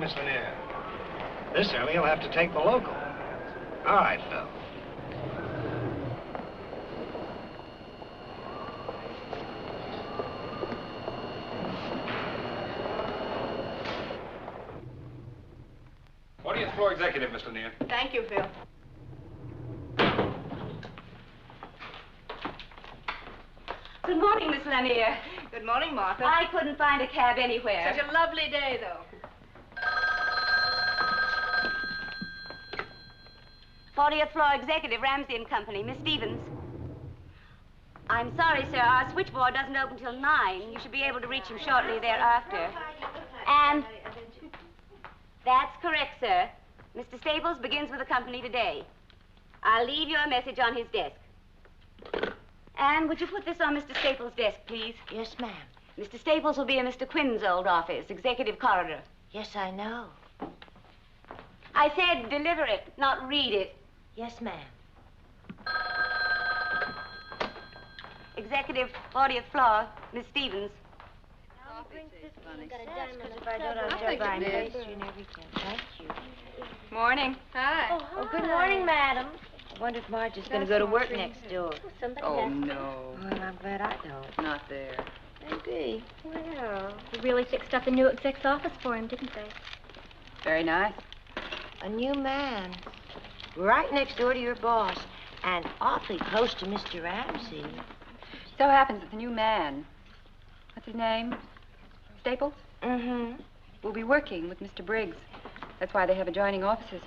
Miss Lanier. This early, you'll have to take the local. All right, Phil. Floor executive, Miss Lanier. Thank you, Phil. Good morning, Miss Lanier. Good morning, Martha. I couldn't find a cab anywhere. Such a lovely day, though. 40th floor executive, Ramsey and Company, Miss Stevens. I'm sorry, sir. Our switchboard doesn't open till 9. You should be able to reach him shortly thereafter. And that's correct, sir. Mr. Staples begins with the company today. I'll leave you a message on his desk. And would you put this on Mr. Staples' desk, please? Yes, ma'am. Mr. Staples will be in Mr. Quinn's old office, executive corridor. Yes, I know. I said deliver it, not read it. Yes, ma'am. Executive, 40th floor, Miss Stevens. Thank you. Morning. Hi. Oh, good morning, madam. I wonder if Marge is going to go to work next door. Oh, no. Well, I'm glad I don't. Not there. Maybe. Well, they really fixed up a new exec's office for him, didn't they? Very nice. A new man. Right next door to your boss. And awfully close to Mr. Ramsey. So happens that the new man, what's his name? Staples? Mm-hmm. Will be working with Mr. Briggs. That's why they have adjoining offices.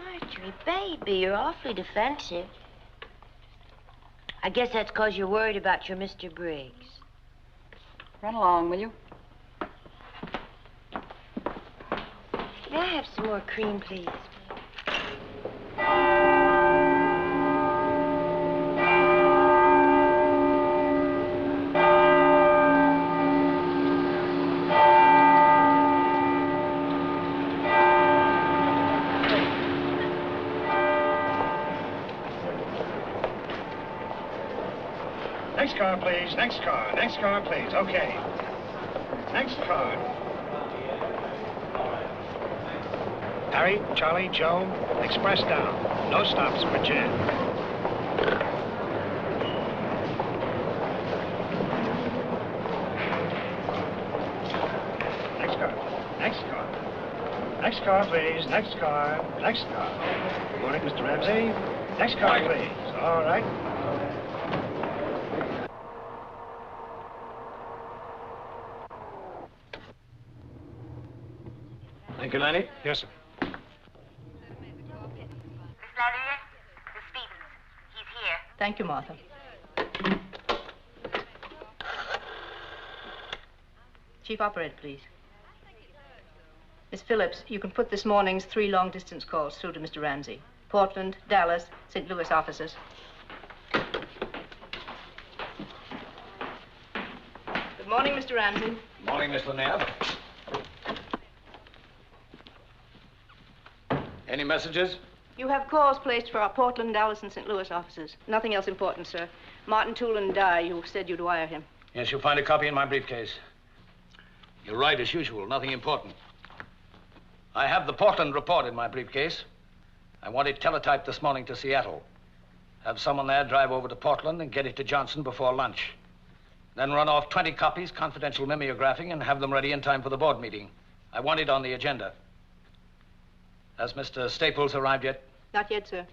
Marjorie, baby, you're awfully defensive. I guess that's because you're worried about your Mr. Briggs. Run along, will you? May I have some more cream, please? Next car, please. Next car. Next car, please. Okay. Next car. Harry, Charlie, Joe, express down. No stops for Jan. Next car. Next car. Next car, please. Next car. Next car. Morning, Mr. Ramsey. Next car, please. All right. Thank you, Lanny. Yes, sir. Miss Lanier, Miss Stevens. He's here. Thank you, Martha. Chief Operator, please. Miss Phillips, you can put this morning's 3 long-distance calls through to Mr. Ramsey. Portland, Dallas, St. Louis offices. Good morning, Mr. Ramsey. Morning, Miss Lanier. Any messages? You have calls placed for our Portland, Dallas, and St. Louis offices. Nothing else important, sir. Martin Toolin died. You said you'd wire him. Yes, you'll find a copy in my briefcase. You're right, as usual. Nothing important. I have the Portland report in my briefcase. I want it teletyped this morning to Seattle. Have someone there drive over to Portland and get it to Johnson before lunch. Then run off 20 copies, confidential mimeographing, and have them ready in time for the board meeting. I want it on the agenda. Has Mr. Staples arrived yet? Not yet, sir.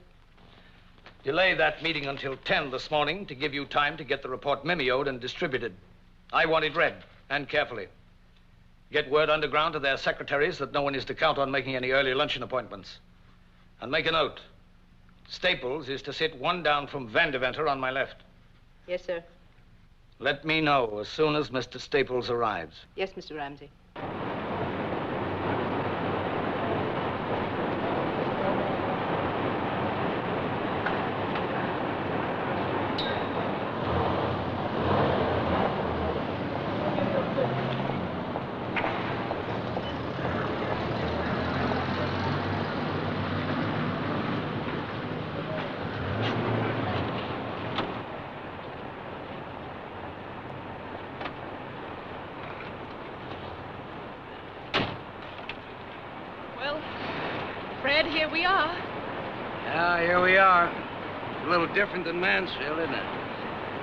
Delay that meeting until 10 this morning to give you time to get the report mimeoed and distributed. I want it read, and carefully. Get word underground to their secretaries that no one is to count on making any early luncheon appointments. And make a note. Staples is to sit 1 down from Vandeventer on my left. Yes, sir. Let me know as soon as Mr. Staples arrives. Yes, Mr. Ramsey. here we are. Yeah, here we are. A little different than Mansfield, isn't it?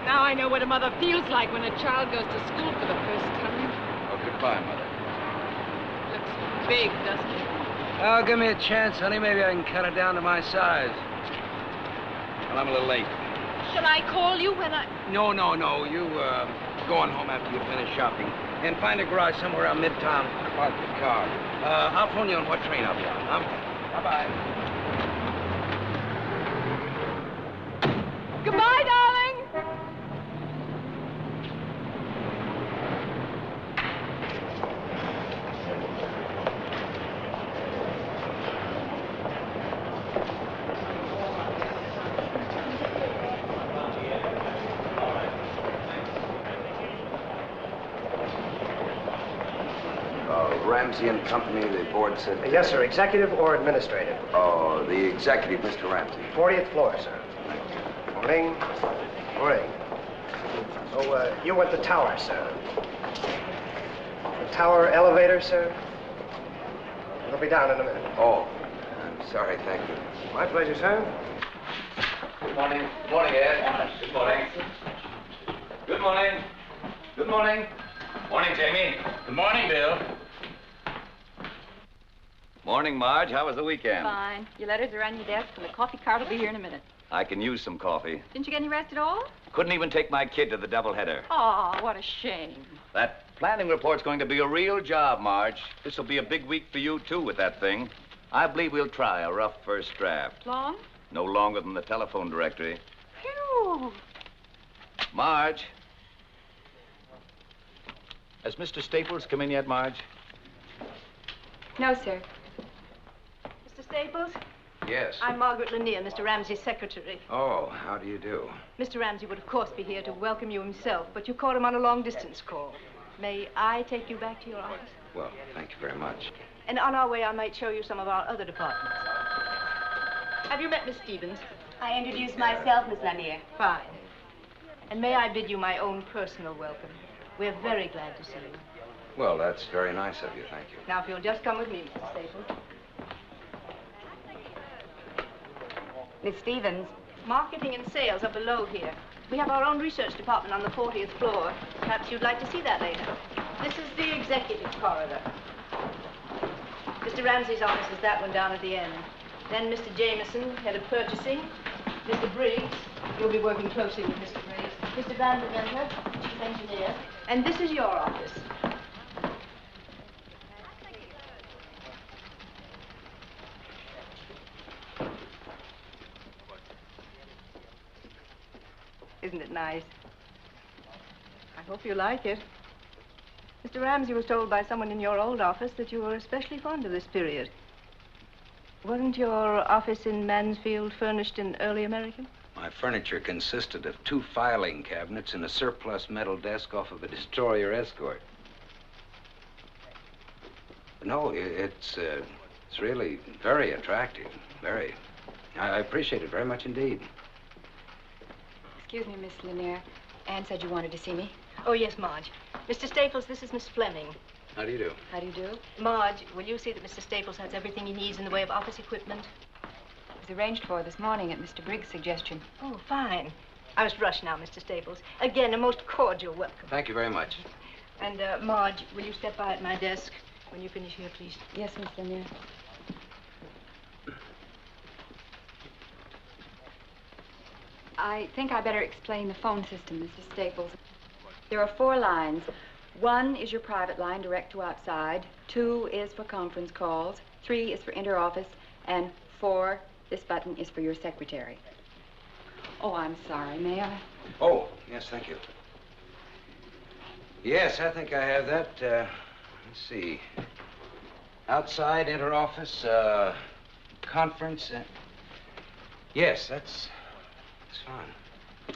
Now I know what a mother feels like when a child goes to school for the first time. Oh, goodbye, Mother. Looks big, doesn't it? Oh, give me a chance, honey. Maybe I can cut it down to my size. Well, I'm a little late. Shall I call you when I... No. You, go on home after you finish shopping. And find a garage somewhere around Midtown to park the car. I'll phone you on what train I'll be on, huh? Bye-bye. Goodbye, darling. Ramsey and Company, the board said... Yes, sir. Executive or administrative? Oh, the executive, Mr. Ramsey. 40th floor, sir. Morning. Morning. Oh, you want the tower, sir. The tower elevator, sir? It'll be down in a minute. Oh, I'm sorry, thank you. My pleasure, sir. Good morning. Good morning, Ed. Good morning. Good morning. Good morning. Morning, Jamie. Good morning, Bill. Morning, Marge. How was the weekend? Fine. Your letters are on your desk, and the coffee cart will be here in a minute. I can use some coffee. Didn't you get any rest at all? Couldn't even take my kid to the doubleheader. Oh, what a shame. That planning report's going to be a real job, Marge. This will be a big week for you, too, with that thing. I believe we'll try a rough first draft. Long? No longer than the telephone directory. Phew. Marge. Has Mr. Staples come in yet, Marge? No, sir. Mr. Staples? Yes. I'm Margaret Lanier, Mr. Ramsey's secretary. Oh, how do you do? Mr. Ramsey would, of course, be here to welcome you himself, but you caught him on a long-distance call. May I take you back to your office? Well, thank you very much. And on our way, I might show you some of our other departments. Have you met Miss Stevens? I introduced myself, Miss Lanier. Fine. And may I bid you my own personal welcome. We're very glad to see you. Well, that's very nice of you, thank you. Now, if you'll just come with me, Mr. Staples. Miss Stevens. Marketing and sales are below here. We have our own research department on the 40th floor. Perhaps you'd like to see that later. This is the executive corridor. Mr. Ramsey's office is that one down at the end. Then Mr. Jameson, head of purchasing. Mr. Briggs, you'll be working closely with Mr. Briggs. Mr. Vanderventer, chief engineer. And this is your office. Isn't it nice? I hope you like it. Mr. Ramsey was told by someone in your old office that you were especially fond of this period. Wasn't your office in Mansfield furnished in early American? My furniture consisted of 2 filing cabinets and a surplus metal desk off of a destroyer escort. No, it's really very attractive. Very. I appreciate it very much indeed. Excuse me, Miss Lanier. Anne said you wanted to see me. Oh, yes, Marge. Mr. Staples, this is Miss Fleming. How do you do? How do you do? Marge, will you see that Mr. Staples has everything he needs in the way of office equipment? It was arranged for this morning at Mr. Briggs' suggestion. Oh, fine. I must rush now, Mr. Staples. Again, a most cordial welcome. Thank you very much. And, Marge, will you step by at my desk when you finish here, please? Yes, Miss Lanier. I think I better explain the phone system, Mr. Staples. There are 4 lines. 1 is your private line, direct to outside. 2 is for conference calls. 3 is for inter-office. And 4, this button is for your secretary. Oh, I'm sorry. May I? Oh, yes, thank you. Yes, I think I have that. Let's see. Outside, inter-office, conference. Yes, that's fine.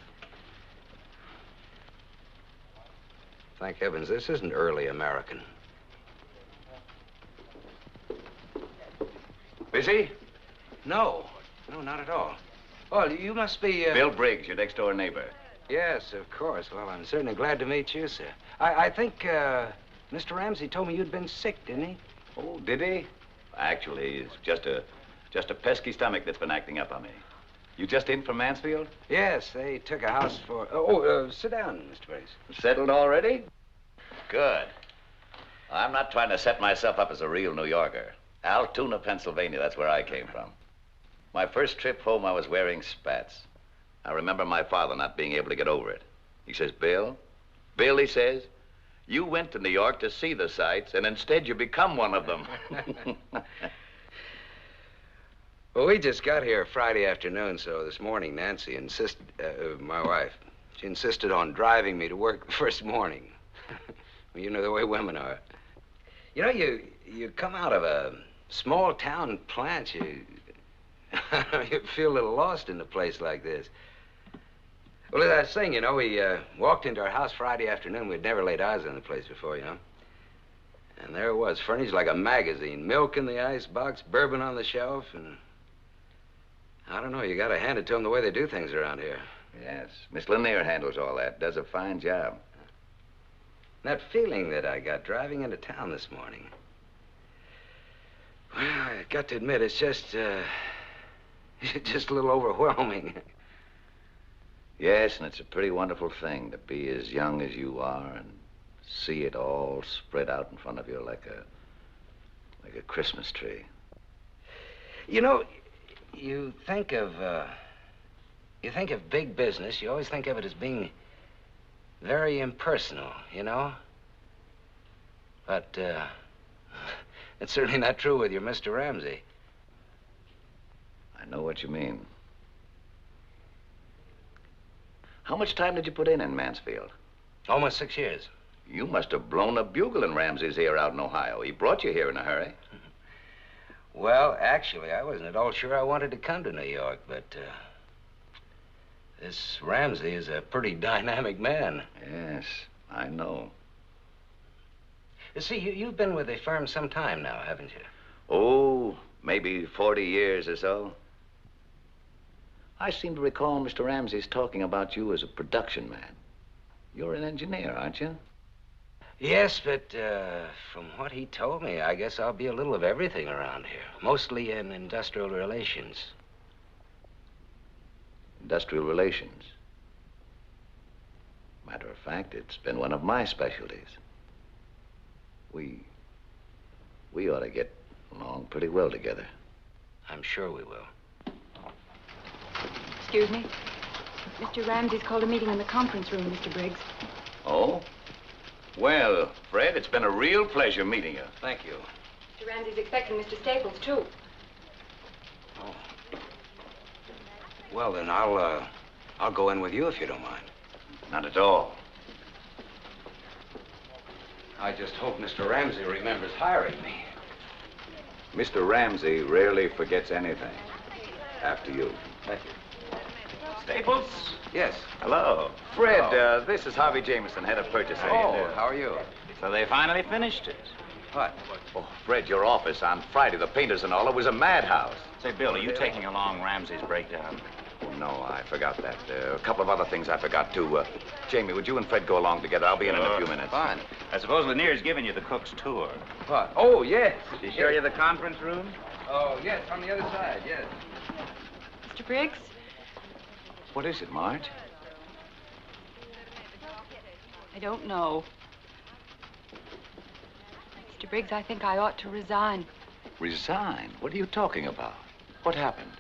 Thank heavens, this isn't early American. Busy? No, not at all. Well, you must be, Bill Briggs, your next-door neighbor. Yes, of course. Well, I'm certainly glad to meet you, sir. I think, Mr. Ramsey told me you'd been sick, didn't he? Oh, did he? Actually, it's just a Just a pesky stomach that's been acting up on me. You just in from Mansfield? Yes, they took a house for... sit down, Mr. Briggs. Settled already? Good. I'm not trying to set myself up as a real New Yorker. Altoona, Pennsylvania, that's where I came from. My first trip home, I was wearing spats. I remember my father not being able to get over it. He says, Bill, he says, you went to New York to see the sights, and instead you become one of them. Well, we just got here Friday afternoon, so this morning Nancy insisted, my wife, she insisted on driving me to work the first morning. Well, you know the way women are. You know, you come out of a small town plant, you feel a little lost in a place like this. Well, as I was saying, you know, we walked into our house Friday afternoon. We'd never laid eyes on the place before, you know. And there it was, furnished like a magazine. Milk in the icebox, bourbon on the shelf, and... I don't know, you gotta hand it to them the way they do things around here. Yes, Miss Lanier handles all that, does a fine job. That feeling that I got driving into town this morning. Well, I got to admit, it's just a little overwhelming. Yes, and it's a pretty wonderful thing to be as young as you are and see it all spread out in front of you like a Christmas tree. You know, you think of big business, you always think of it as being very impersonal, you know? But, it's certainly not true with your Mr. Ramsey. I know what you mean. How much time did you put in Mansfield? Almost 6 years. You must have blown a bugle in Ramsey's ear out in Ohio. He brought you here in a hurry. Well, actually, I wasn't at all sure I wanted to come to New York, but, this Ramsey is a pretty dynamic man. Yes, I know. You see, you've been with the firm some time now, haven't you? Oh, maybe 40 years or so. I seem to recall Mr. Ramsey's talking about you as a production man. You're an engineer, aren't you? Yes, but from what he told me, I guess I'll be a little of everything around here. Mostly in industrial relations. Industrial relations? Matter of fact, it's been one of my specialties. We ought to get along pretty well together. I'm sure we will. Excuse me. Mr. Ramsey's called a meeting in the conference room, Mr. Briggs. Oh? Well, Fred, it's been a real pleasure meeting you. Thank you. Mr. Ramsey's expecting Mr. Staples, too. Oh. Well, then I'll go in with you if you don't mind. Not at all. I just hope Mr. Ramsey remembers hiring me. Mr. Ramsey rarely forgets anything. After you. Thank you. Staples? Yes. Hello. Fred, this is Harvey Jameson, head of purchasing. Oh, how are you? So they finally finished it. What? Oh, Fred, your office on Friday, the painters and all, it was a madhouse. Say, Bill, are you taking along Ramsey's breakdown? Oh, no, I forgot that. A couple of other things I forgot, too. Jamie, would you and Fred go along together? I'll be in a few minutes. Fine. I suppose Lanier's giving you the cook's tour. What? Oh, yes. Did he show you the conference room? Oh, yes, on the other side, yes. Mr. Briggs? What is it, Marge? I don't know. Mr. Briggs, I think I ought to resign. Resign? What are you talking about? What happened?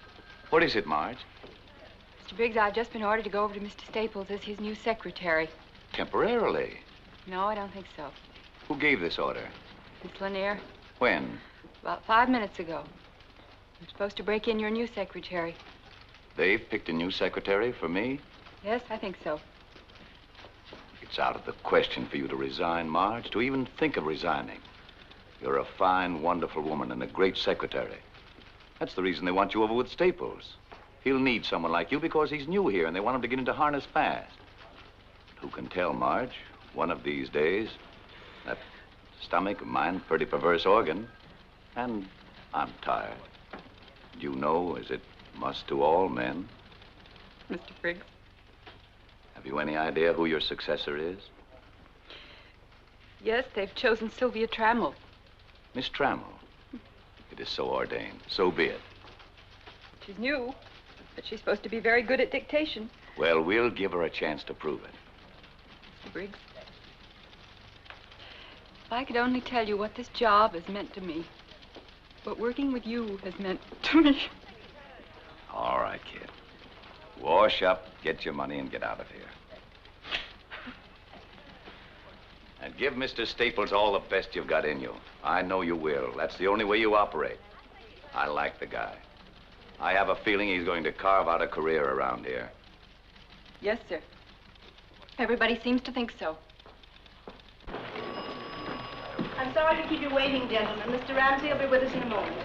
What is it, Marge? Mr. Briggs, I've just been ordered to go over to Mr. Staples as his new secretary. Temporarily? No, I don't think so. Who gave this order? Miss Lanier, When? about 5 minutes ago. I'm supposed to break in your new secretary. They've picked a new secretary for me? Yes, I think so. It's out of the question for you to resign, Marge, to even think of resigning. You're a fine, wonderful woman and a great secretary. That's the reason they want you over with Staples. He'll need someone like you because he's new here and they want him to get into harness fast. Who can tell, Marge? One of these days, that stomach of mine, pretty perverse organ, and I'm tired. You know, as it must to all men. Mr. Briggs? Have you any idea who your successor is? Yes, they've chosen Sylvia Trammell. Miss Trammell. It is so ordained. So be it. She's new, but she's supposed to be very good at dictation. Well, we'll give her a chance to prove it. Mr. Briggs, if I could only tell you what this job has meant to me, what working with you has meant to me. All right, kid. Wash up, get your money, and get out of here. And give Mr. Staples all the best you've got in you. I know you will. That's the only way you operate. I like the guy. I have a feeling he's going to carve out a career around here. Yes, sir. Everybody seems to think so. I'm sorry to keep you waiting, gentlemen. Mr. Ramsey will be with us in a moment.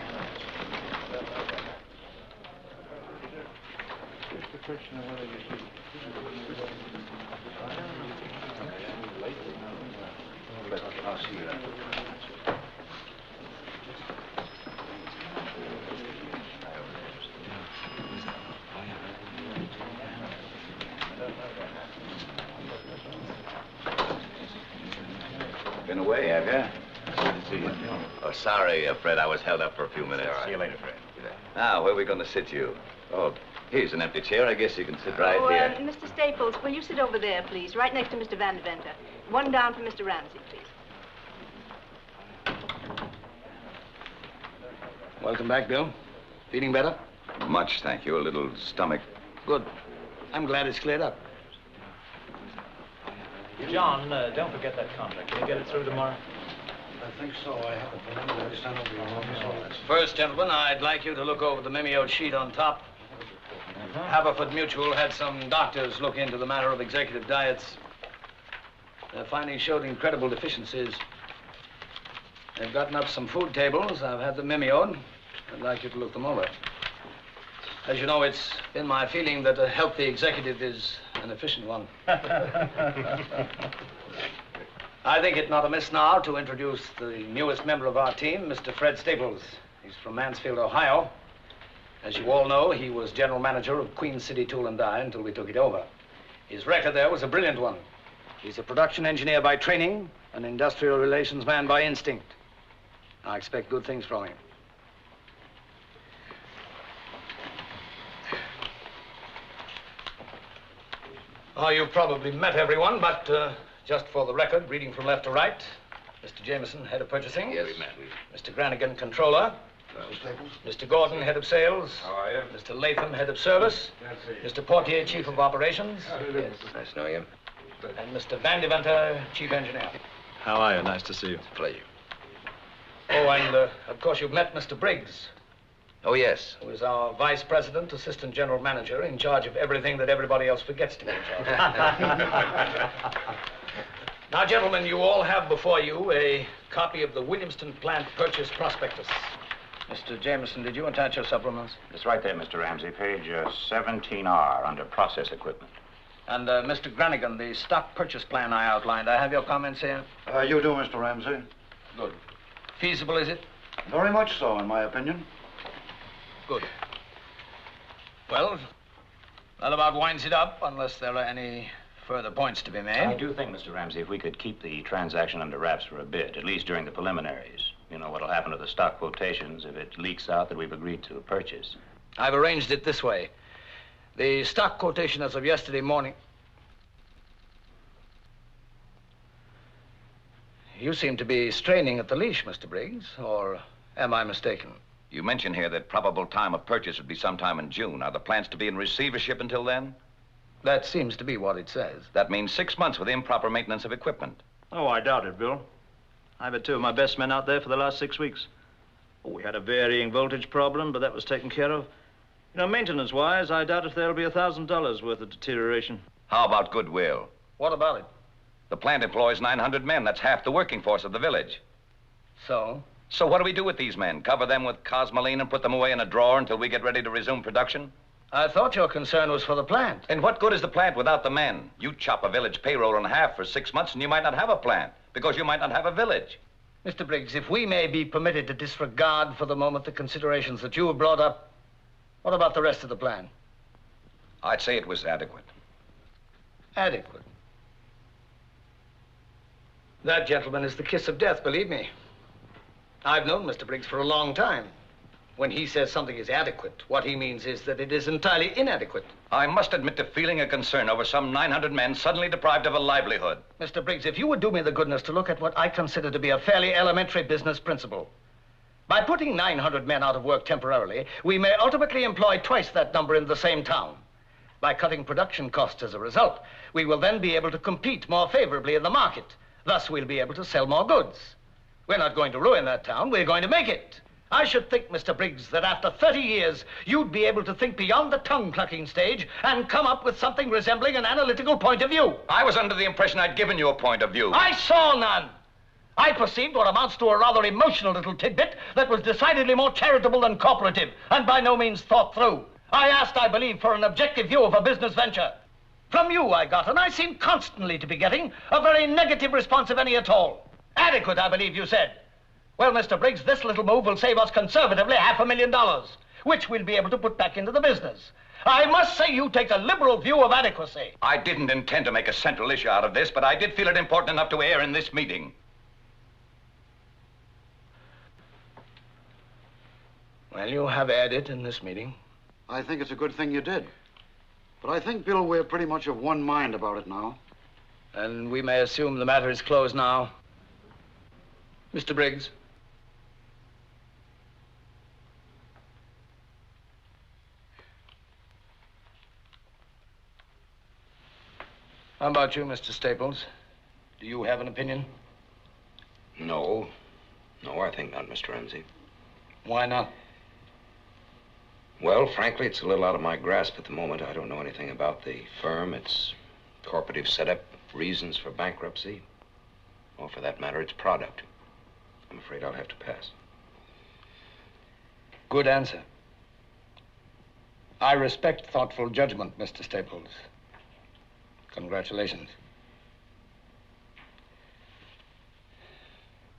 I'll see you after. Been away, have you? Good to see you. Oh, sorry, Fred. I was held up for a few minutes. See you later, Fred. Now, where are we going to sit you? Oh, here's an empty chair. I guess you can sit right here. Mr. Staples, will you sit over there, please, right next to Mr. Van Deventer? One down for Mr. Ramsey, please. Welcome back, Bill. Feeling better? Much, thank you. A little stomach. Good. I'm glad it's cleared up. John, don't forget that contract. Can you get it through tomorrow? I think so. I haven't been able to send over your office. First, gentlemen, I'd like you to look over the mimeoed sheet on top. Haverford Mutual had some doctors look into the matter of executive diets. Their findings showed incredible deficiencies. They've gotten up some food tables. I've had them mimeoed. I'd like you to look them over. As you know, it's been my feeling that a healthy executive is an efficient one. I think it not amiss now to introduce the newest member of our team, Mr. Fred Staples. He's from Mansfield, Ohio. As you all know, he was general manager of Queen City Tool and Die until we took it over. His record there was a brilliant one. He's a production engineer by training, an industrial relations man by instinct. I expect good things from him. Oh, you've probably met everyone, but just for the record, reading from left to right, Mr. Jameson, head of purchasing. Yes, we met. Mr. Granigan, controller. Mr. Gordon, head of sales. How are you? Mr. Latham, head of service. Mr. Portier, chief of operations. Yes, nice to know you. And Mr. Van Deventer, chief engineer. How are you? Nice to see you. It's a pleasure. Oh, and of course you've met Mr. Briggs, Oh, yes. who is our vice president, assistant general manager, in charge of everything that everybody else forgets to be in charge of. Now, gentlemen, you all have before you a copy of the Williamston plant purchase prospectus. Mr. Jameson, did you attach your supplements? It's right there, Mr. Ramsey, page 17R under process equipment. And Mr. Granigan, the stock purchase plan I outlined, I have your comments here? You do, Mr. Ramsey. Good. Feasible, is it? Very much so, in my opinion. Good. Well, that about winds it up, unless there are any further points to be made. I do think, Mr. Ramsey, if we could keep the transaction under wraps for a bit, at least during the preliminaries. You know what'll happen to the stock quotations if it leaks out that we've agreed to a purchase. I've arranged it this way. The stock quotation as of yesterday morning... You seem to be straining at the leash, Mr. Briggs, or am I mistaken? You mentioned here that probable time of purchase would be sometime in June. Are the plants to be in receivership until then? That seems to be what it says. That means 6 months with improper maintenance of equipment. Oh, I doubt it, Bill. I've had two of my best men out there for the last 6 weeks. Oh, we had a varying voltage problem, but that was taken care of. You know, maintenance-wise, I doubt if there'll be $1,000 worth of deterioration. How about goodwill? What about it? The plant employs 900 men. That's half the working force of the village. So? So what do we do with these men? Cover them with cosmoline and put them away in a drawer until we get ready to resume production? I thought your concern was for the plant. And what good is the plant without the men? You chop a village payroll in half for 6 months and you might not have a plant because you might not have a village. Mr. Briggs, if we may be permitted to disregard for the moment the considerations that you have brought up, what about the rest of the plan? I'd say it was adequate. Adequate? That, gentlemen, is the kiss of death, believe me. I've known Mr. Briggs for a long time. When he says something is adequate, what he means is that it is entirely inadequate. I must admit to feeling a concern over some 900 men suddenly deprived of a livelihood. Mr. Briggs, if you would do me the goodness to look at what I consider to be a fairly elementary business principle. By putting 900 men out of work temporarily, we may ultimately employ twice that number in the same town. By cutting production costs as a result, we will then be able to compete more favorably in the market. Thus, we'll be able to sell more goods. We're not going to ruin that town, we're going to make it. I should think, Mr. Briggs, that after 30 years, you'd be able to think beyond the tongue-clucking stage and come up with something resembling an analytical point of view. I was under the impression I'd given you a point of view. I saw none. I perceived what amounts to a rather emotional little tidbit that was decidedly more charitable than cooperative, and by no means thought through. I asked, I believe, for an objective view of a business venture. From you I got, and I seem constantly to be getting, a very negative response, if any at all. Adequate, I believe you said. Well, Mr. Briggs, this little move will save us conservatively $500,000, which we'll be able to put back into the business. I must say you take a liberal view of adequacy. I didn't intend to make a central issue out of this, but I did feel it important enough to air in this meeting. Well, you have aired it in this meeting. I think it's a good thing you did. But I think, Bill, we're pretty much of one mind about it now. And we may assume the matter is closed now. Mr. Briggs. How about you, Mr. Staples? Do you have an opinion? No. No, I think not, Mr. Ramsey. Why not? Well, frankly, it's a little out of my grasp at the moment. I don't know anything about the firm, its corporative setup, reasons for bankruptcy, or for that matter, its product. I'm afraid I'll have to pass. Good answer. I respect thoughtful judgment, Mr. Staples. Congratulations.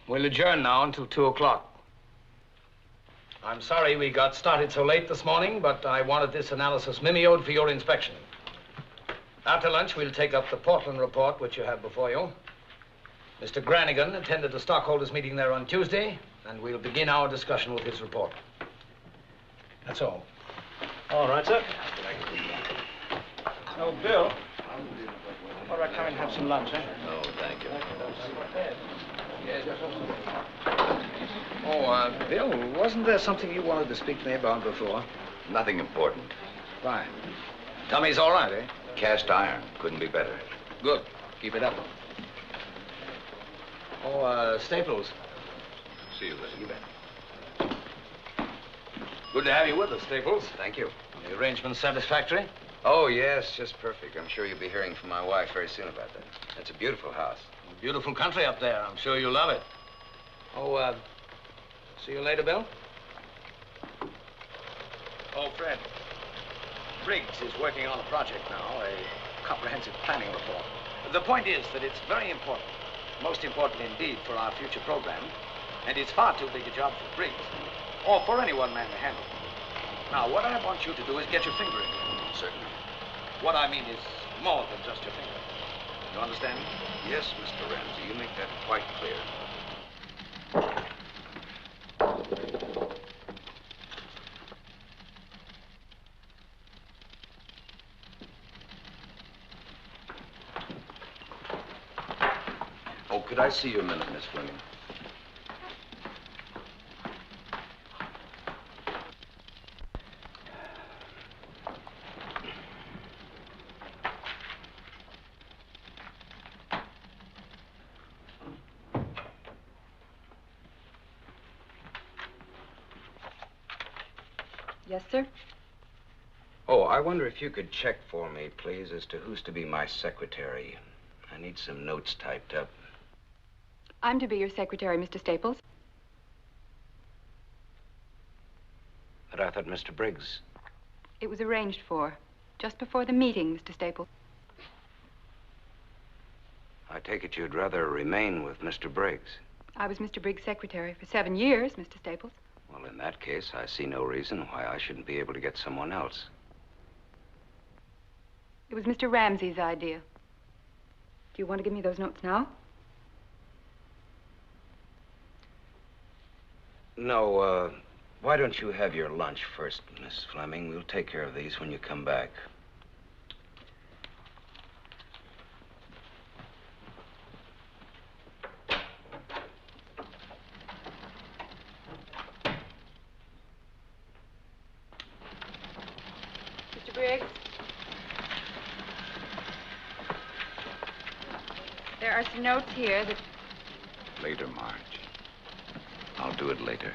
We'll adjourn now until 2 o'clock. I'm sorry we got started so late this morning, but I wanted this analysis mimeoed for your inspection. After lunch, we'll take up the Portland report, which you have before you. Mr. Granigan attended the stockholders' meeting there on Tuesday, and we'll begin our discussion with his report. That's all. All right, sir. Oh, Bill. All right, come and have some lunch, eh? Oh, thank you. Bill, wasn't there something you wanted to speak to me about before? Nothing important. Fine. Tummy's all right, eh? Cast iron. Couldn't be better. Good. Keep it up. Oh, Staples. See you later. You bet. Good to have you with us, Staples. Thank you. The arrangement's satisfactory? Oh, yes, just perfect. I'm sure you'll be hearing from my wife very soon about that. It's a beautiful house. Beautiful country up there. I'm sure you'll love it. Oh, see you later, Bill? Oh, Fred. Briggs is working on a project now, a comprehensive planning report. The point is that it's very important, most important indeed for our future program, and it's far too big a job for Briggs, or for any one man to handle. Now, what I want you to do is get your finger in it. Certainly. What I mean is more than just your finger. You understand? Yes, Mr. Ramsey, you make that quite clear. Oh, could I see you a minute, Miss Fleming? Yes, sir? Oh, I wonder if you could check for me, please, as to who's to be my secretary. I need some notes typed up. I'm to be your secretary, Mr. Staples. But I thought Mr. Briggs. It was arranged for, just before the meeting, Mr. Staples. I take it you'd rather remain with Mr. Briggs. I was Mr. Briggs' secretary for 7 years, Mr. Staples. Well, in that case, I see no reason why I shouldn't be able to get someone else. It was Mr. Ramsey's idea. Do you want to give me those notes now? No, Why don't you have your lunch first, Miss Fleming? We'll take care of these when you come back. Mr. Briggs? There are some notes here that... Later, Marge. I'll do it later.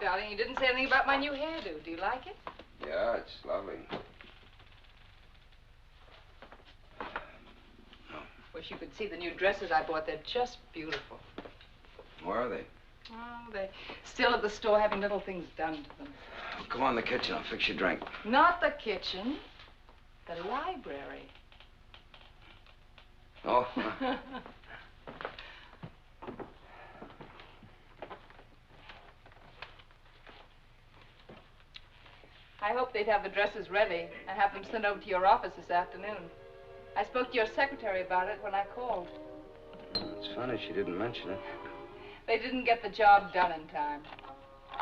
Darling, you didn't say anything about my new hairdo. Do you like it? Yeah, it's lovely. Wish you could see the new dresses I bought. They're just beautiful. Where are they? Oh, they're still at the store having little things done to them. Oh, come on in the kitchen. I'll fix you a drink. Not the kitchen. The library. Oh. I hoped they'd have the dresses ready and have them sent over to your office this afternoon. I spoke to your secretary about it when I called. It's funny she didn't mention it. They didn't get the job done in time.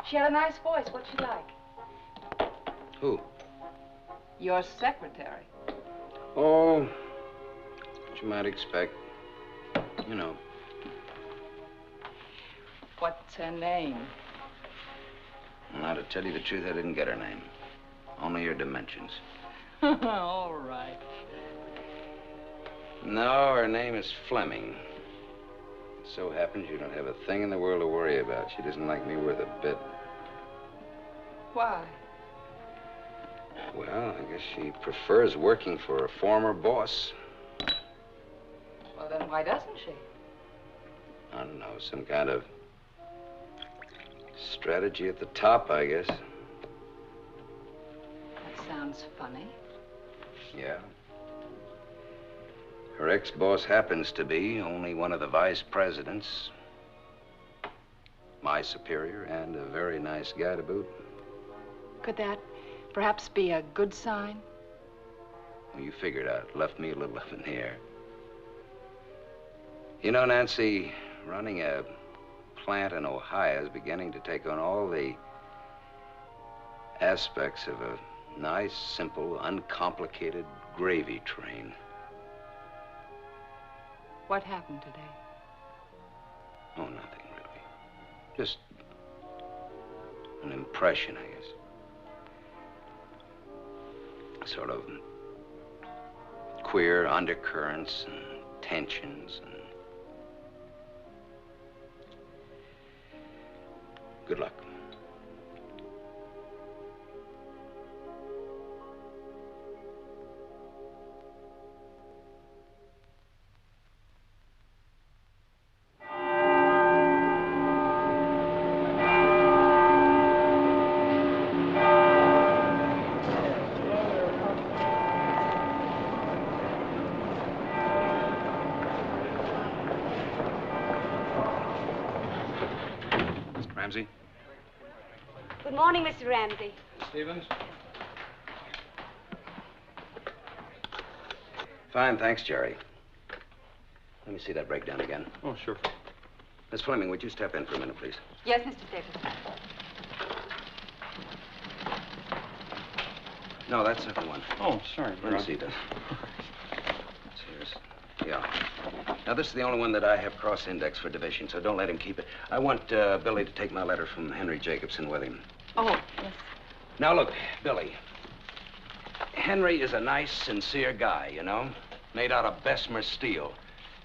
She had a nice voice. What'd she like? Who? Your secretary. Oh, what you might expect. You know. What's her name? Now, to tell you the truth, I didn't get her name. Only her dimensions. All right. No, her name is Fleming. It so happens you don't have a thing in the world to worry about. She doesn't like me worth a bit. Why? Well, I guess she prefers working for a former boss. Well, then why doesn't she? I don't know, some kind of strategy at the top, I guess. That sounds funny. Yeah. Her ex-boss happens to be only one of the vice presidents, my superior, and a very nice guy to boot. Could that perhaps be a good sign? Well, you figured out. Left me a little up in the air. You know, Nancy, running a plant in Ohio is beginning to take on all the aspects of a nice, simple, uncomplicated gravy train. What happened today? Oh, nothing really. Just an impression, I guess. Sort of queer undercurrents and tensions and... Good luck. Ramsey? Good morning, Mr. Ramsey. Stevens? Fine, thanks, Jerry. Let me see that breakdown again. Oh, sure. Miss Fleming, would you step in for a minute, please? Yes, Mr. Staples. No, that's not the one. Oh, sorry. Let me see this. Yeah. Now, this is the only one that I have cross-indexed for division, so don't let him keep it. I want Billy to take my letter from Henry Jacobson with him. Oh, yes. Now, look, Billy. Henry is a nice, sincere guy, you know? Made out of Bessemer steel.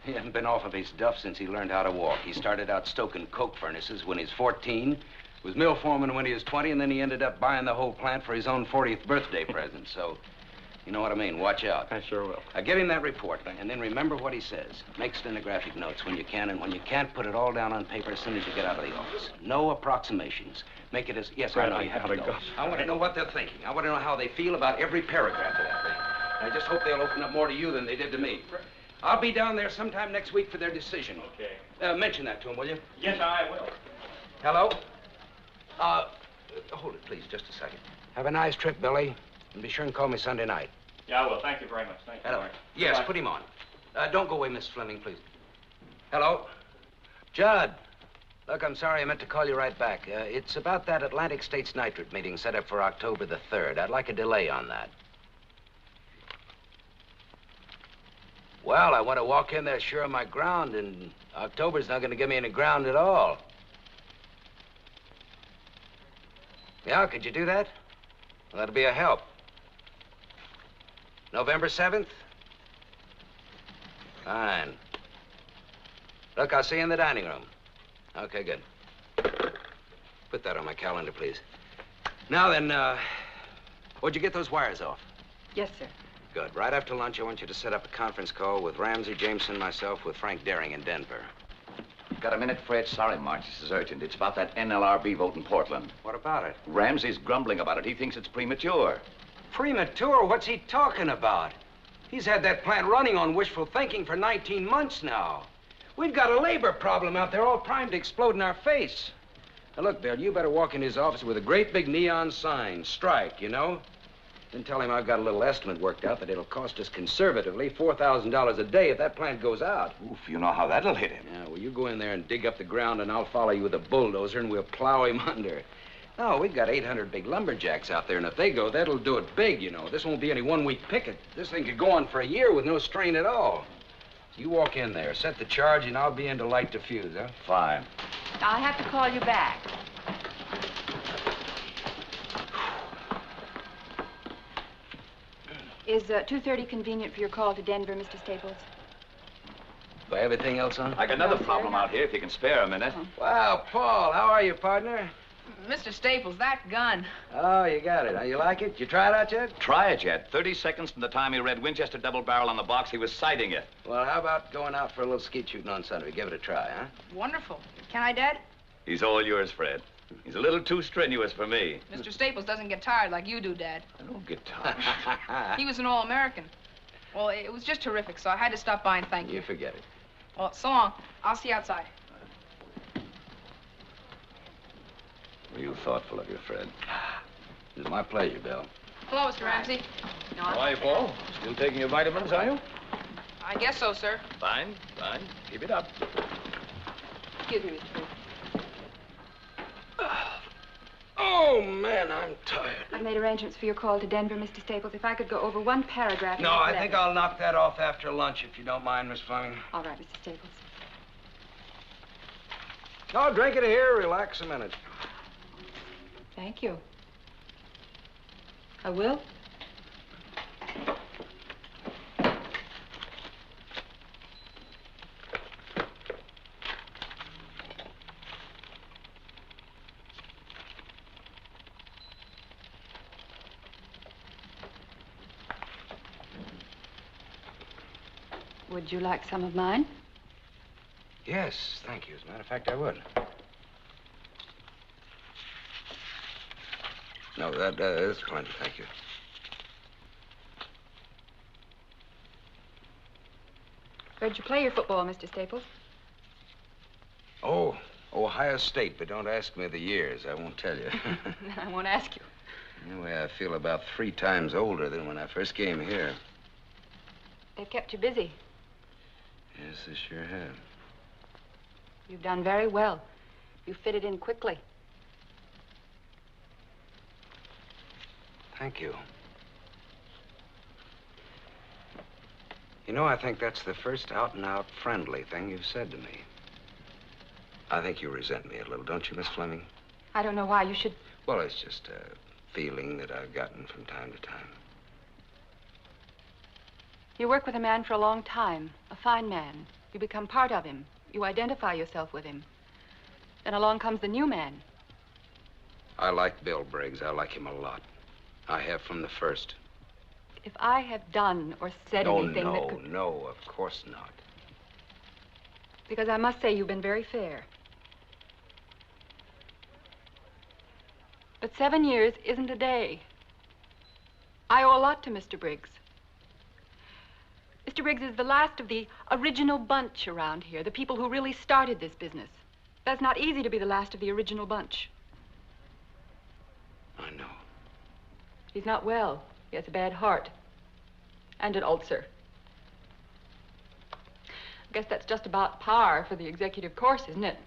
He hasn't been off of his duff since he learned how to walk. He started out stoking coke furnaces when he was 14, Was mill foreman when he was 20, and then he ended up buying the whole plant for his own 40th birthday present. So, you know what I mean. Watch out. I sure will. Give him that report, and then remember what he says. Make stenographic notes when you can, and when you can't, put it all down on paper as soon as you get out of the office. No approximations. Make it as... Yes, I know you have to go. I want to know what they're thinking. I want to know how they feel about every paragraph of that thing. And I just hope they'll open up more to you than they did to me. I'll be down there sometime next week for their decision. Okay. Mention that to him, will you? Yes, I will. Hello? Hold it, please, just a second. Have a nice trip, Billy. And be sure and call me Sunday night. Yeah, I will. Thank you very much. Thank you, Mark. Yes, Bye. put him on. Don't go away, Miss Fleming, please. Hello? Judd. Look, I'm sorry. I meant to call you right back. It's about that Atlantic States Nitrate meeting set up for October the 3rd. I'd like a delay on that. Well, I want to walk in there sure of my ground, and October's not going to give me any ground at all. Yeah, could you do that? Well, that'll be a help. November 7th? Fine. Look, I'll see you in the dining room. Okay, good. Put that on my calendar, please. Now then, where'd you get those wires off? Yes, sir. Good. Right after lunch, I want you to set up a conference call with Ramsey, Jameson, myself, with Frank Daring in Denver. Got a minute, Fred? Sorry, Marge. This is urgent. It's about that NLRB vote in Portland. What about it? Ramsey's grumbling about it. He thinks it's premature. Premature? What's he talking about? He's had that plant running on wishful thinking for 19 months now. We've got a labor problem out there all primed to explode in our face. Now, look, Bill, you better walk in his office with a great big neon sign, strike, you know? Then tell him I've got a little estimate worked out that it'll cost us conservatively $4,000 a day if that plant goes out. Oof, you know how that'll hit him. Yeah, well, you go in there and dig up the ground, and I'll follow you with a bulldozer, and we'll plow him under. No, we've got 800 big lumberjacks out there, and if they go, that'll do it big, you know. This won't be any one-week picket. This thing could go on for a year with no strain at all. You walk in there, set the charge, and I'll be in to light the fuse, huh? Fine. I'll have to call you back. Is 2:30 convenient for your call to Denver, Mr. Staples? Do I have anything else on? I got another problem out here, if you can spare a minute. Wow, Paul, how are you, partner? Mr. Staples, that gun. Oh, you got it. You like it? You try it out yet? Try it yet. 30 seconds from the time he read Winchester double barrel on the box, he was sighting it. Well, how about going out for a little skeet shooting on Sunday? Give it a try, huh? Wonderful. Can I, Dad? He's all yours, Fred. He's a little too strenuous for me. Mr. Staples doesn't get tired like you do, Dad. I don't get tired. He was an All-American. Well, it was just terrific, so I had to stop by and thank you. You forget it. Well, so long. I'll see you outside. Real thoughtful of you, Fred. It's my pleasure, Bill. Hello, Mr. Ramsey. How are you, Paul? Still taking your vitamins, are you? I guess so, sir. Fine, fine. Keep it up. Excuse me, Mr. Staples. Oh, man, I'm tired. I've made arrangements for your call to Denver, Mr. Staples. If I could go over one paragraph... No, I think I'll knock that off after lunch, if you don't mind, Miss Fleming. All right, Mr. Staples. Oh, drink it here. Relax a minute. Thank you. I will. Would you like some of mine? Yes, thank you. As a matter of fact, I would. No, that's plenty, thank you. Where'd you play your football, Mr. Staples? Oh, Ohio State, but don't ask me the years. I won't tell you. I won't ask you. Anyway, I feel about 3 times older than when I first came here. They've kept you busy. Yes, they sure have. You've done very well. You fitted in quickly. Thank you. You know, I think that's the first out-and-out friendly thing you've said to me. I think you resent me a little, don't you, Miss Fleming? I don't know why you should... Well, it's just a feeling that I've gotten from time to time. You work with a man for a long time, a fine man. You become part of him. You identify yourself with him. Then along comes the new man. I like Bill Briggs. I like him a lot. I have from the first. If I have done or said anything that could... No, of course not. Because I must say you've been very fair. But 7 years isn't a day. I owe a lot to Mr. Briggs. Mr. Briggs is the last of the original bunch around here, the people who really started this business. That's not easy to be the last of the original bunch. I know. He's not well. He has a bad heart. And an ulcer. I guess that's just about par for the executive course, isn't it?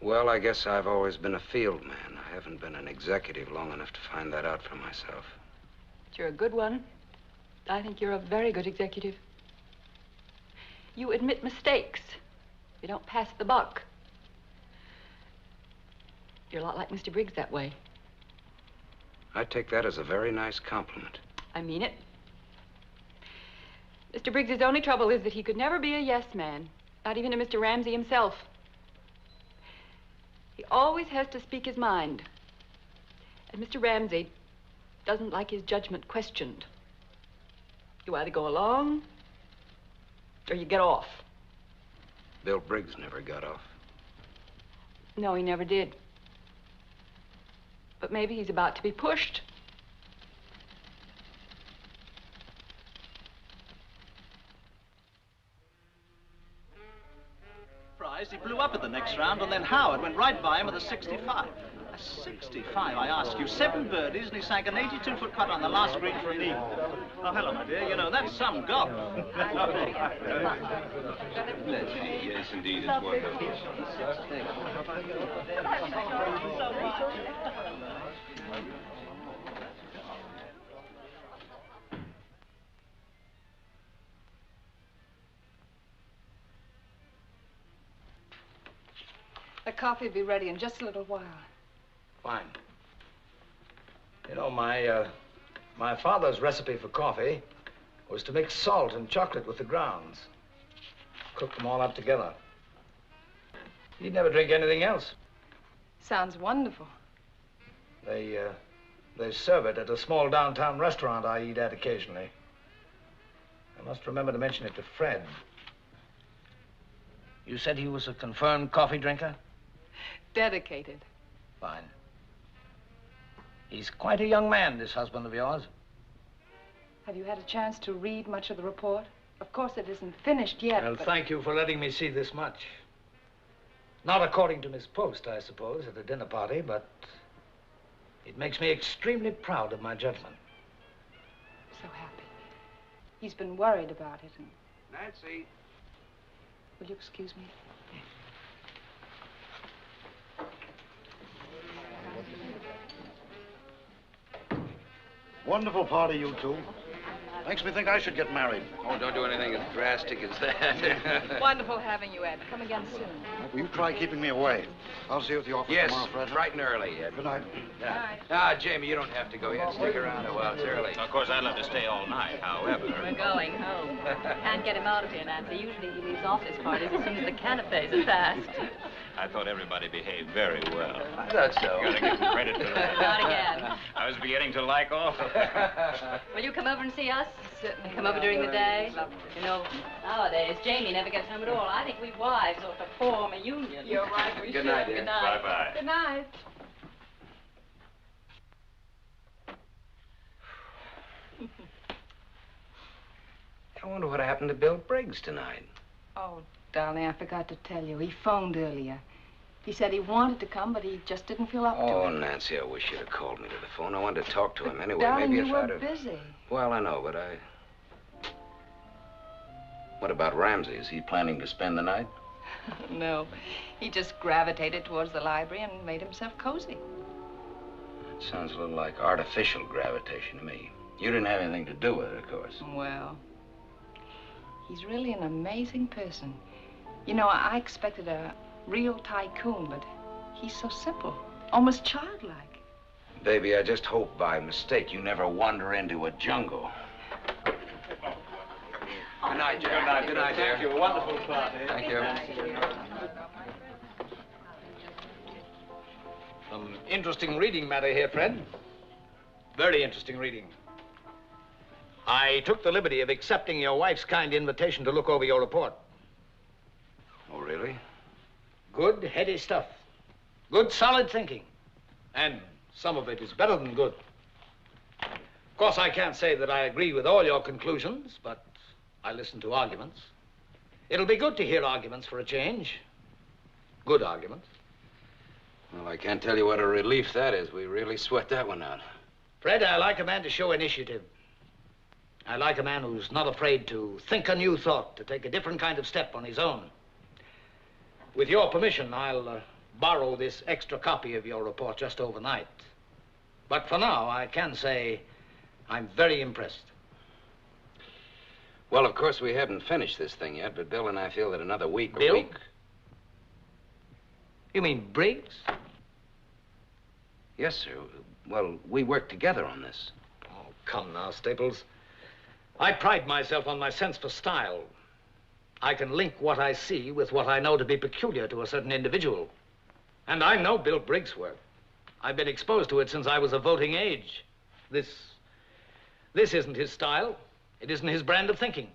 Well, I guess I've always been a field man. I haven't been an executive long enough to find that out for myself. But you're a good one. I think you're a very good executive. You admit mistakes. You don't pass the buck. You're a lot like Mr. Briggs that way. I take that as a very nice compliment. I mean it. Mr. Briggs's only trouble is that he could never be a yes man, not even to Mr. Ramsey himself. He always has to speak his mind. And Mr. Ramsey doesn't like his judgment questioned. You either go along or you get off. Bill Briggs never got off. No, he never did. But maybe he's about to be pushed. He blew up at the next round, and then Howard went right by him with a 65. A 65, I ask you. 7 birdies, and he sank an 82-foot putt on the last green for an eagle. Oh, hello, my dear. You know, that's some golf. Yes, indeed, it's wonderful. The coffee will be ready in just a little while. Fine. You know, my father's recipe for coffee was to mix salt and chocolate with the grounds. Cook them all up together. He'd never drink anything else. Sounds wonderful. They serve it at a small downtown restaurant I eat at occasionally. I must remember to mention it to Fred. You said he was a confirmed coffee drinker? Dedicated. Fine. He's quite a young man, this husband of yours. Have you had a chance to read much of the report? Of course, it isn't finished yet, Well, but... thank you for letting me see this much. Not according to Miss Post, I suppose, at a dinner party, but it makes me extremely proud of my judgment. So happy. He's been worried about it, and... Nancy. Will you excuse me? Wonderful party, you two. Makes me think I should get married. Oh, don't do anything as drastic as that. Wonderful having you, Ed. Come again soon. Will you try keeping me away? I'll see you at the office Yes, tomorrow, Fred. bright and early. Good night. Jamie, you don't have to go yet. Stick around a while. It's early. Of course, I'd love to stay all night, however. We're going home. Can't get him out of here, Nancy. Usually he leaves office parties as soon as the canapes are passed. I thought everybody behaved very well. I thought so. You gotta give them credit for that. Not again. I was beginning to like off. Will you come over and see us? Certainly. Come over during the day? You know, nowadays, Jamie never gets home at all. I think we wives ought to form a union. You're right, we Good should. night, dear. Good night. Bye-bye. Good night. I wonder what happened to Bill Briggs tonight. Oh, darling, I forgot to tell you. He phoned earlier. He said he wanted to come, but he just didn't feel up to Oh, it. Nancy, I wish you'd have called me to the phone. I wanted to talk to him anyway. Darling, Maybe you if were I'd have... busy. Well, I know, but I... What about Ramsey? Is he planning to spend the night? No. He just gravitated towards the library and made himself cozy. It sounds a little like artificial gravitation to me. You didn't have anything to do with it, of course. Well, he's really an amazing person. You know, I expected a real tycoon, but he's so simple, almost childlike. Baby, I just hope by mistake you never wander into a jungle. Good night, Jack. Good night. Good night, dear. Thank you. A wonderful party. Thank you. Some interesting reading matter here, Fred. Very interesting reading. I took the liberty of accepting your wife's kind invitation to look over your report. Oh, really? Good, heady stuff. Good, solid thinking. And some of it is better than good. Of course, I can't say that I agree with all your conclusions, but I listen to arguments. It'll be good to hear arguments for a change. Good arguments. Well, I can't tell you what a relief that is. We really sweat that one out. Fred, I like a man to show initiative. I like a man who's not afraid to think a new thought, to take a different kind of step on his own. With your permission, I'll borrow this extra copy of your report just overnight. But for now, I can say I'm very impressed. Well, of course, we haven't finished this thing yet, but Bill and I feel that another week... Bill? A week... You mean Briggs? Yes, sir. Well, we work together on this. Oh, come now, Staples. I pride myself on my sense for style. I can link what I see with what I know to be peculiar to a certain individual. And I know Bill Briggs' work. I've been exposed to it since I was of voting age. This isn't his style. It isn't his brand of thinking.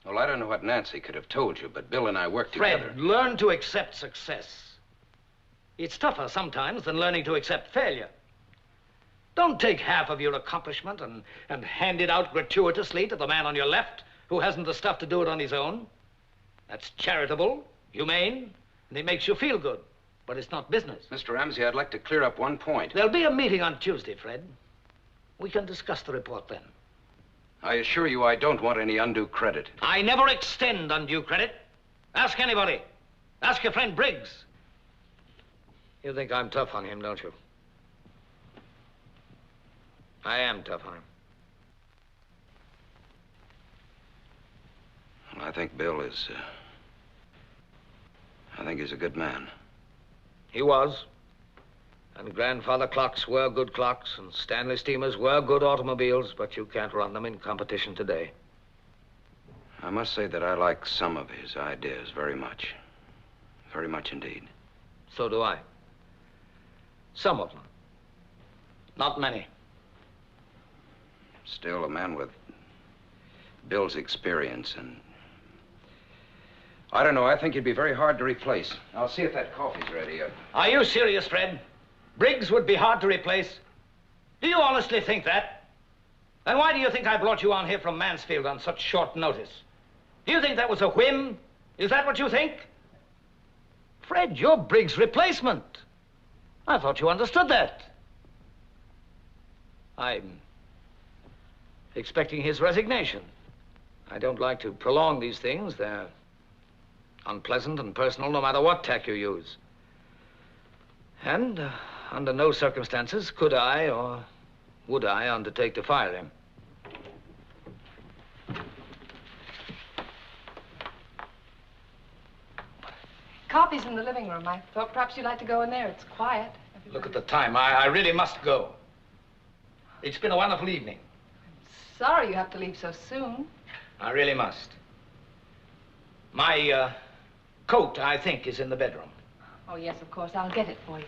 Well, I don't know what Nancy could have told you, but Bill and I work together. Fred, learn to accept success. It's tougher sometimes than learning to accept failure. Don't take half of your accomplishment and hand it out gratuitously to the man on your left who hasn't the stuff to do it on his own. That's charitable, humane, and it makes you feel good. But it's not business. Mr. Ramsey, I'd like to clear up one point. There'll be a meeting on Tuesday, Fred. We can discuss the report then. I assure you I don't want any undue credit. I never extend undue credit. Ask anybody. Ask your friend Briggs. You think I'm tough on him, don't you? I am tough on him. Well, I think Bill is... I think he's a good man. He was. And grandfather clocks were good clocks, and Stanley steamers were good automobiles, but you can't run them in competition today. I must say that I like some of his ideas very much. Very much indeed. So do I. Some of them. Not many. Still, a man with Bill's experience and... I don't know, I think he'd be very hard to replace. I'll see if that coffee's ready. Are you serious, Fred? Briggs would be hard to replace? Do you honestly think that? Then why do you think I brought you on here from Mansfield on such short notice? Do you think that was a whim? Is that what you think? Fred, you're Briggs' replacement. I thought you understood that. I'm expecting his resignation. I don't like to prolong these things. They're unpleasant and personal no matter what tack you use. And under no circumstances could I or would I undertake to fire him. Coffee's in the living room. I thought perhaps you'd like to go in there. It's quiet. Look at the time. I really must go. It's been a wonderful evening. Sorry you have to leave so soon. I really must. My coat, I think, is in the bedroom. Oh, yes, of course. I'll get it for you.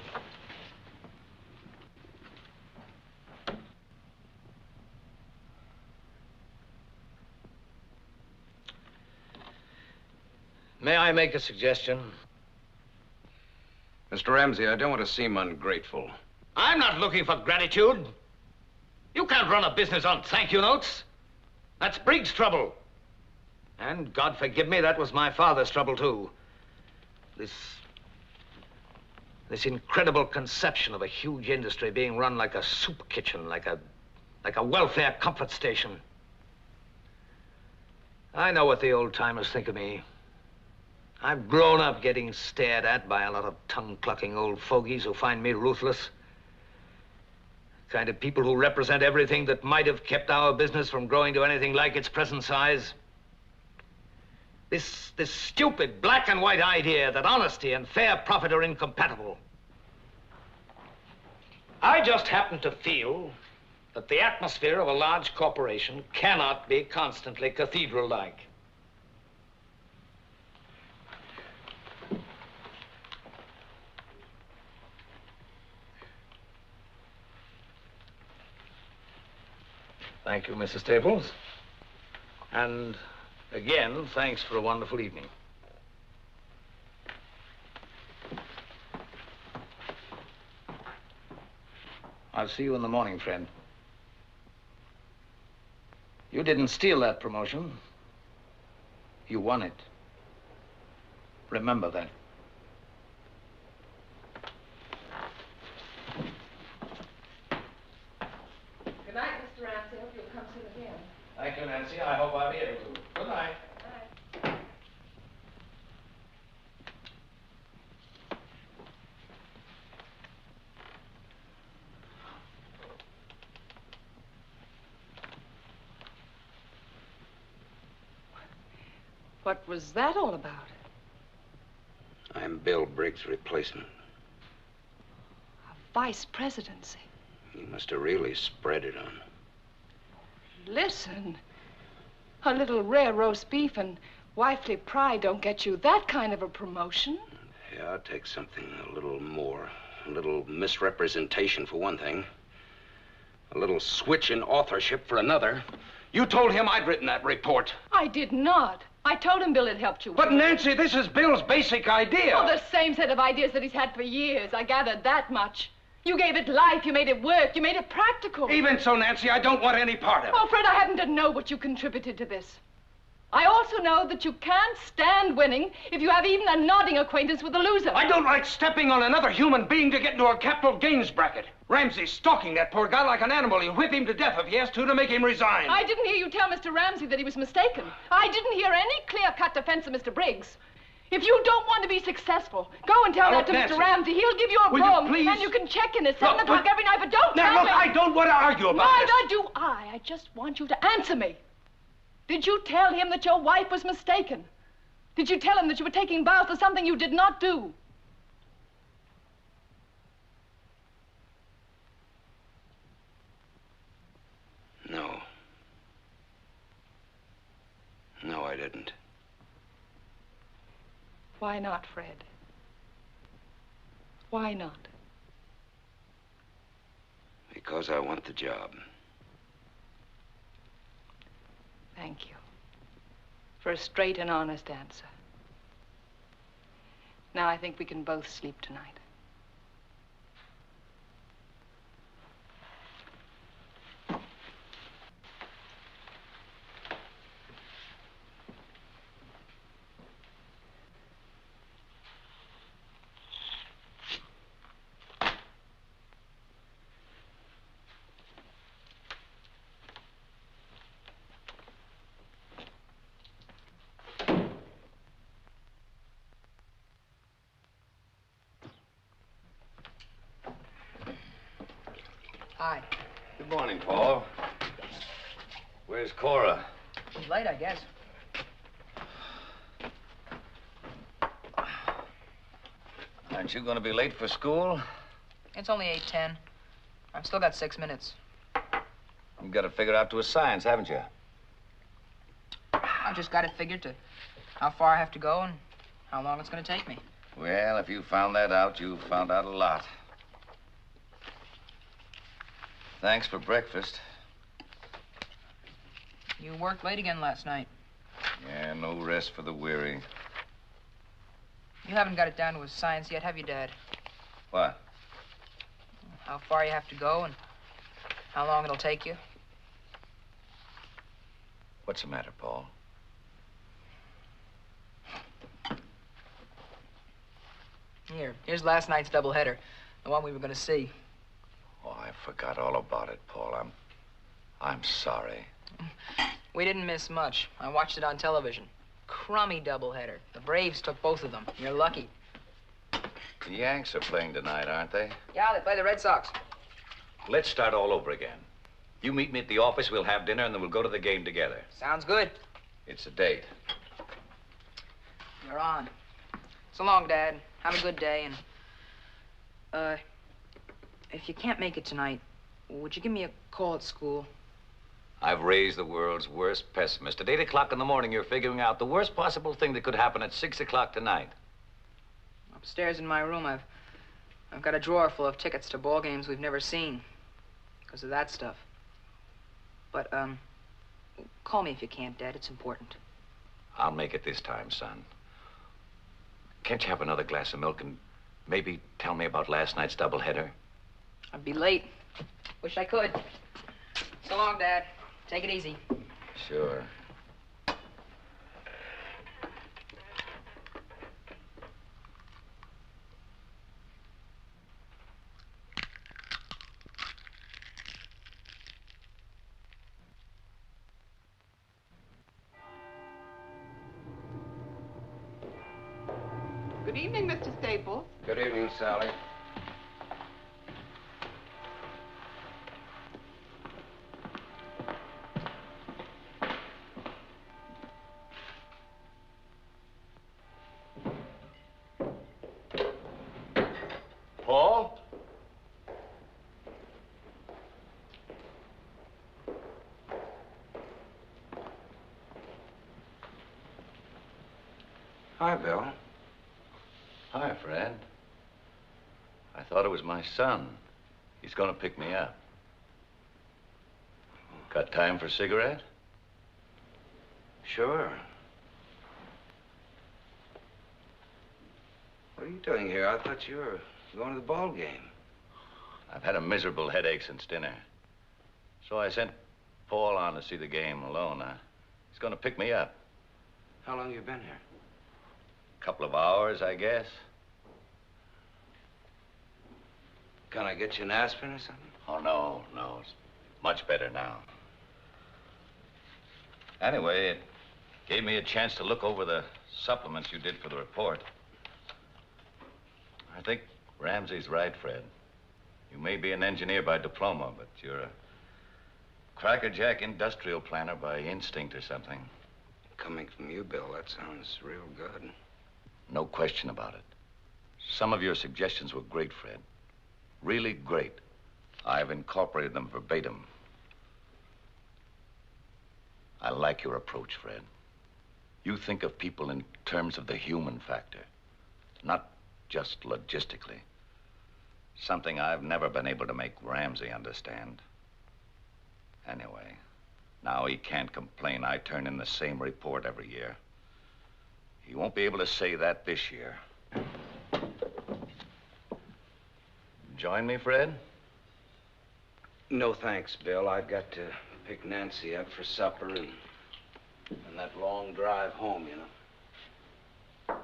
May I make a suggestion? Mr. Ramsey, I don't want to seem ungrateful. I'm not looking for gratitude. You can't run a business on thank you notes. That's Briggs' trouble. And God forgive me, that was my father's trouble, too. This incredible conception of a huge industry being run like a soup kitchen, like a welfare comfort station. I know what the old-timers think of me. I've grown up getting stared at by a lot of tongue-clucking old fogies who find me ruthless. The kind of people who represent everything that might have kept our business from growing to anything like its present size. This stupid black and white idea that honesty and fair profit are incompatible. I just happen to feel that the atmosphere of a large corporation cannot be constantly cathedral-like. Thank you, Mrs. Staples. And again, thanks for a wonderful evening. I'll see you in the morning, friend. You didn't steal that promotion. You won it. Remember that. Good night, Mr. Ramsey. Hope you'll come soon again. Thank you, Nancy. I hope I'll be able to. Good night. What was that all about? I'm Bill Briggs' replacement. Vice presidency. You must have really spread it on. Listen, a little rare roast beef and wifely pride don't get you that kind of a promotion. Yeah, I'll take something a little more. A little misrepresentation for one thing. A little switch in authorship for another. You told him I'd written that report. I did not. I told him Bill had helped you. But Nancy, this is Bill's basic idea. Oh, the same set of ideas that he's had for years. I gathered that much. You gave it life, you made it work, you made it practical. Even so, Nancy, I don't want any part of it. Oh, Fred, I happen to know what you contributed to this. I also know that you can't stand winning if you have even a nodding acquaintance with a loser. I don't like stepping on another human being to get into a capital gains bracket. Ramsey's stalking that poor guy like an animal. He'll whip him to death if he has to make him resign. I didn't hear you tell Mr. Ramsey that he was mistaken. I didn't hear any clear-cut defense of Mr. Briggs. If you don't want to be successful, go and tell that to Nancy, Mr. Ramsey. He'll give you a will you broom, please? and you can check in at 7 o'clock every night, but don't Now, tell look, me. I don't want to argue about this. Neither do I. I just want you to answer me. Did you tell him that your wife was mistaken? Did you tell him that you were taking vows for something you did not do? No. No, I didn't. Why not, Fred? Why not? Because I want the job. Thank you for a straight and honest answer. Now I think we can both sleep tonight. Hi. Good morning, Paul. Where's Cora? She's late, I guess. Aren't you going to be late for school? It's only 8:10. I've still got 6 minutes. You've got it figured out to a science, haven't you? I've just got it figured to how far I have to go and how long it's going to take me. Well, if you found that out, you've found out a lot. Thanks for breakfast. You worked late again last night. Yeah, no rest for the weary. You haven't got it down to a science yet, have you, Dad? What? How far you have to go and how long it'll take you? What's the matter, Paul? Here's last night's doubleheader, the one we were going to see. Oh, I forgot all about it, Paul. I'm sorry. We didn't miss much. I watched it on television. Crummy doubleheader. The Braves took both of them. You're lucky. The Yanks are playing tonight, aren't they? Yeah, they play the Red Sox. Let's start all over again. You meet me at the office, we'll have dinner, and then we'll go to the game together. Sounds good. It's a date. You're on. So long, Dad. Have a good day, and... if you can't make it tonight, would you give me a call at school? I've raised the world's worst pessimist. At 8 o'clock in the morning, you're figuring out the worst possible thing that could happen at 6 o'clock tonight. Upstairs in my room, I've got a drawer full of tickets to ball games we've never seen. Because of that stuff. But, call me if you can't, Dad. It's important. I'll make it this time, son. Can't you have another glass of milk and maybe tell me about last night's doubleheader? I'd be late. Wish I could. So long, Dad. Take it easy. Sure. Good evening, Mr. Staples. Good evening, Sally. Paul? Hi, Bill. Hi, Fred. I thought it was my son. He's going to pick me up. Got time for a cigarette? Sure. What are you doing here? I thought you were going to the ball game. I've had a miserable headache since dinner. So I sent Paul on to see the game alone. He's going to pick me up. How long you been here? A couple of hours, I guess. Can I get you an aspirin or something? Oh, no. It's much better now. Anyway, it gave me a chance to look over the supplements you did for the report. I think Ramsey's right, Fred. You may be an engineer by diploma, but you're a crackerjack industrial planner by instinct or something. Coming from you, Bill, that sounds real good. No question about it. Some of your suggestions were great, Fred. Really great. I've incorporated them verbatim. I like your approach, Fred. You think of people in terms of the human factor, not just logistically. Something I've never been able to make Ramsey understand. Anyway, now he can't complain I turn in the same report every year. He won't be able to say that this year. Join me, Fred? No thanks, Bill. I've got to pick Nancy up for supper and that long drive home, you know.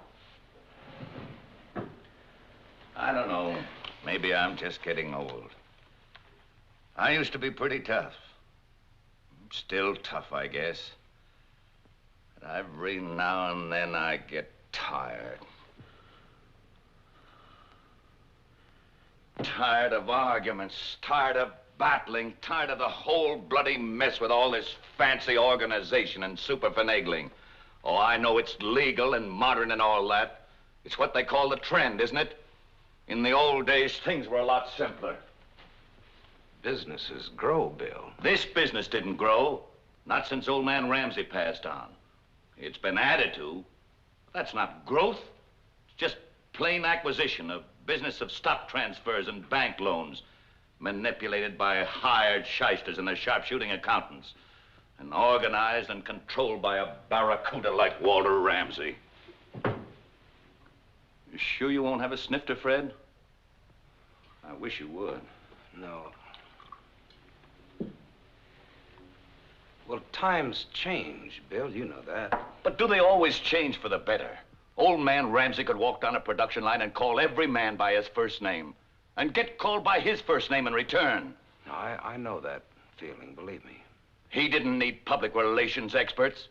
I don't know. Maybe I'm just getting old. I used to be pretty tough. Still tough, I guess. But every now and then I get tired. Tired of arguments, tired of battling, tired of the whole bloody mess with all this fancy organization and super finagling. Oh, I know it's legal and modern and all that. It's what they call the trend, isn't it? In the old days, things were a lot simpler. Businesses grow, Bill. This business didn't grow. Not since old man Ramsey passed on. It's been added to. That's not growth. It's just plain acquisition of business of stock transfers and bank loans, manipulated by hired shysters and their sharpshooting accountants, and organized and controlled by a barracuda like Walter Ramsey. You sure you won't have a snifter, Fred? I wish you would. No. Well, times change, Bill. You know that. But do they always change for the better? Old man Ramsey could walk down a production line and call every man by his first name, and get called by his first name in return. No, I know that feeling, believe me. He didn't need public relations experts.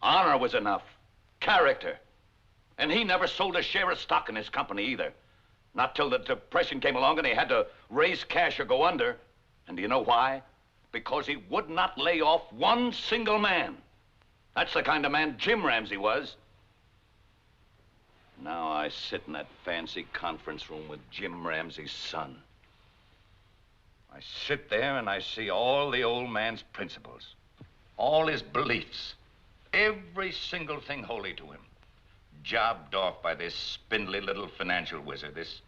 Honor was enough. Character. And he never sold a share of stock in his company either. Not till the Depression came along and he had to raise cash or go under. And do you know why? Because he would not lay off one single man. That's the kind of man Jim Ramsey was. Now I sit in that fancy conference room with Jim Ramsey's son. I sit there and I see all the old man's principles, all his beliefs, every single thing holy to him, jobbed off by this spindly little financial wizard, this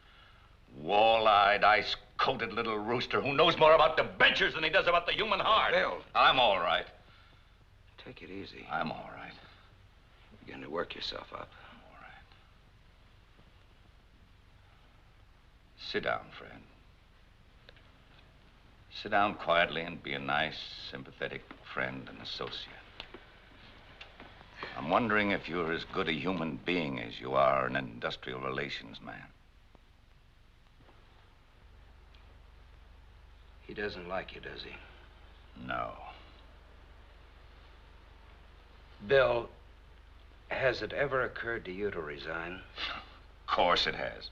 wall-eyed, ice Coated little rooster who knows more about debentures than he does about the human heart. Bill. I'm all right. Take it easy. I'm all right. You're going to work yourself up. All right. Sit down, friend. Sit down quietly and be a nice, sympathetic friend and associate. I'm wondering if you're as good a human being as you are an industrial relations man. He doesn't like you, does he? No. Bill, has it ever occurred to you to resign? Of course it has.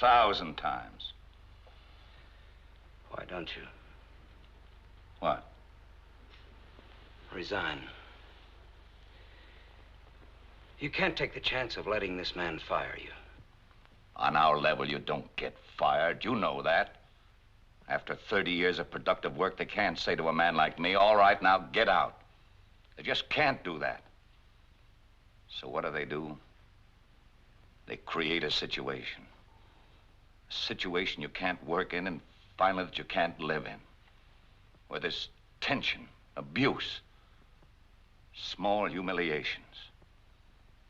1,000 times. Why don't you? What? Resign. You can't take the chance of letting this man fire you. On our level, you don't get fired. You know that. After 30 years of productive work, they can't say to a man like me, all right, now get out. They just can't do that. So what do? They create a situation. A situation you can't work in and finally that you can't live in. Where there's tension, abuse, small humiliations.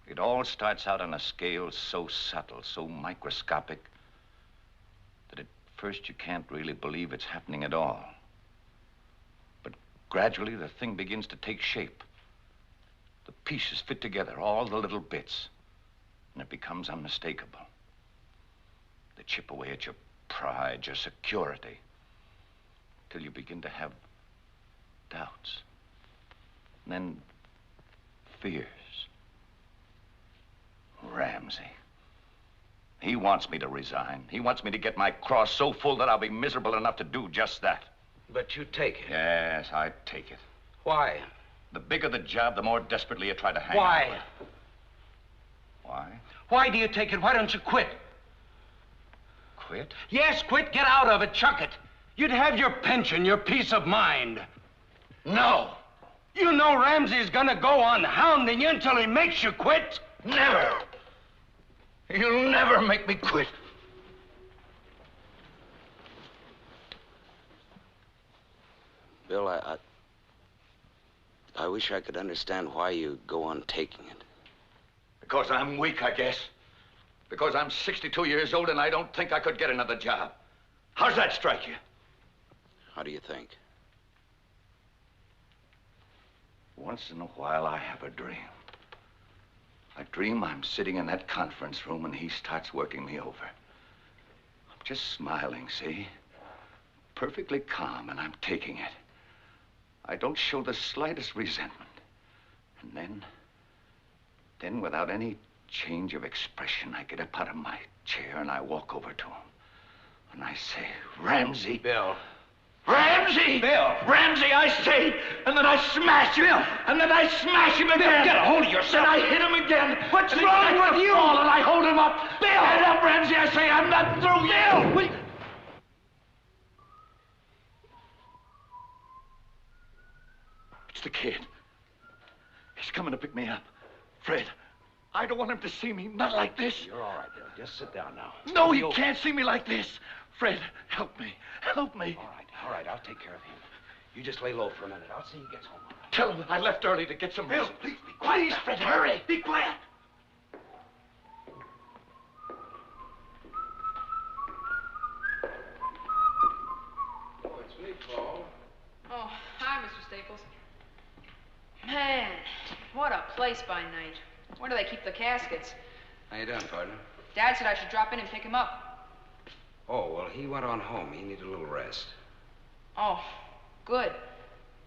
It all starts out on a scale so subtle, so microscopic, that at first you can't really believe it's happening at all. But gradually the thing begins to take shape. The pieces fit together, all the little bits, and it becomes unmistakable. They chip away at your pride, your security, till you begin to have doubts, and then fears. Ramsey. He wants me to resign. He wants me to get my cross so full that I'll be miserable enough to do just that. But you take it. Yes, I take it. Why? The bigger the job, the more desperately you try to hang Why? on to it. Why? Why do you take it? Why don't you quit? Quit? Yes, quit. Get out of it. Chuck it. You'd have your pension, your peace of mind. No. You know Ramsey's gonna go on hounding you until he makes you quit. Never. You'll never make me quit. Bill, I wish I could understand why you go on taking it. Because I'm weak, I guess. Because I'm 62 years old and I don't think I could get another job. How's that strike you? How do you think? Once in a while, I have a dream. I dream I'm sitting in that conference room and he starts working me over. I'm just smiling, see? Perfectly calm, and I'm taking it. I don't show the slightest resentment. And then without any change of expression, I get up out of my chair and I walk over to him. And I say, Ramsey. Bill. Ramsey! Bill! Ramsey, I say! And then I smash him! Bill! And then I smash him again! Bill, get a hold of yourself! And I hit him again! What's wrong with you? And I hold him up! Bill! Get up, Ramsey, I say! I'm not through yet! Bill! It's the kid. He's coming to pick me up. Fred, I don't want him to see me, not like this. You're all right, Bill. Just sit down now. No, he can't see me like this. Fred, help me. Help me. All right, I'll take care of him. You just lay low for a minute. I'll see he gets home. All right. Tell him I left early to get some Bill, rest. please be quiet. Please, Fred, hurry. Be quiet. Oh, it's me, Paul. Oh, hi, Mr. Staples. Man, what a place by night. Where do they keep the caskets? How you doing, partner? Dad said I should drop in and pick him up. Oh, well, he went on home. He needed a little rest. Oh, good.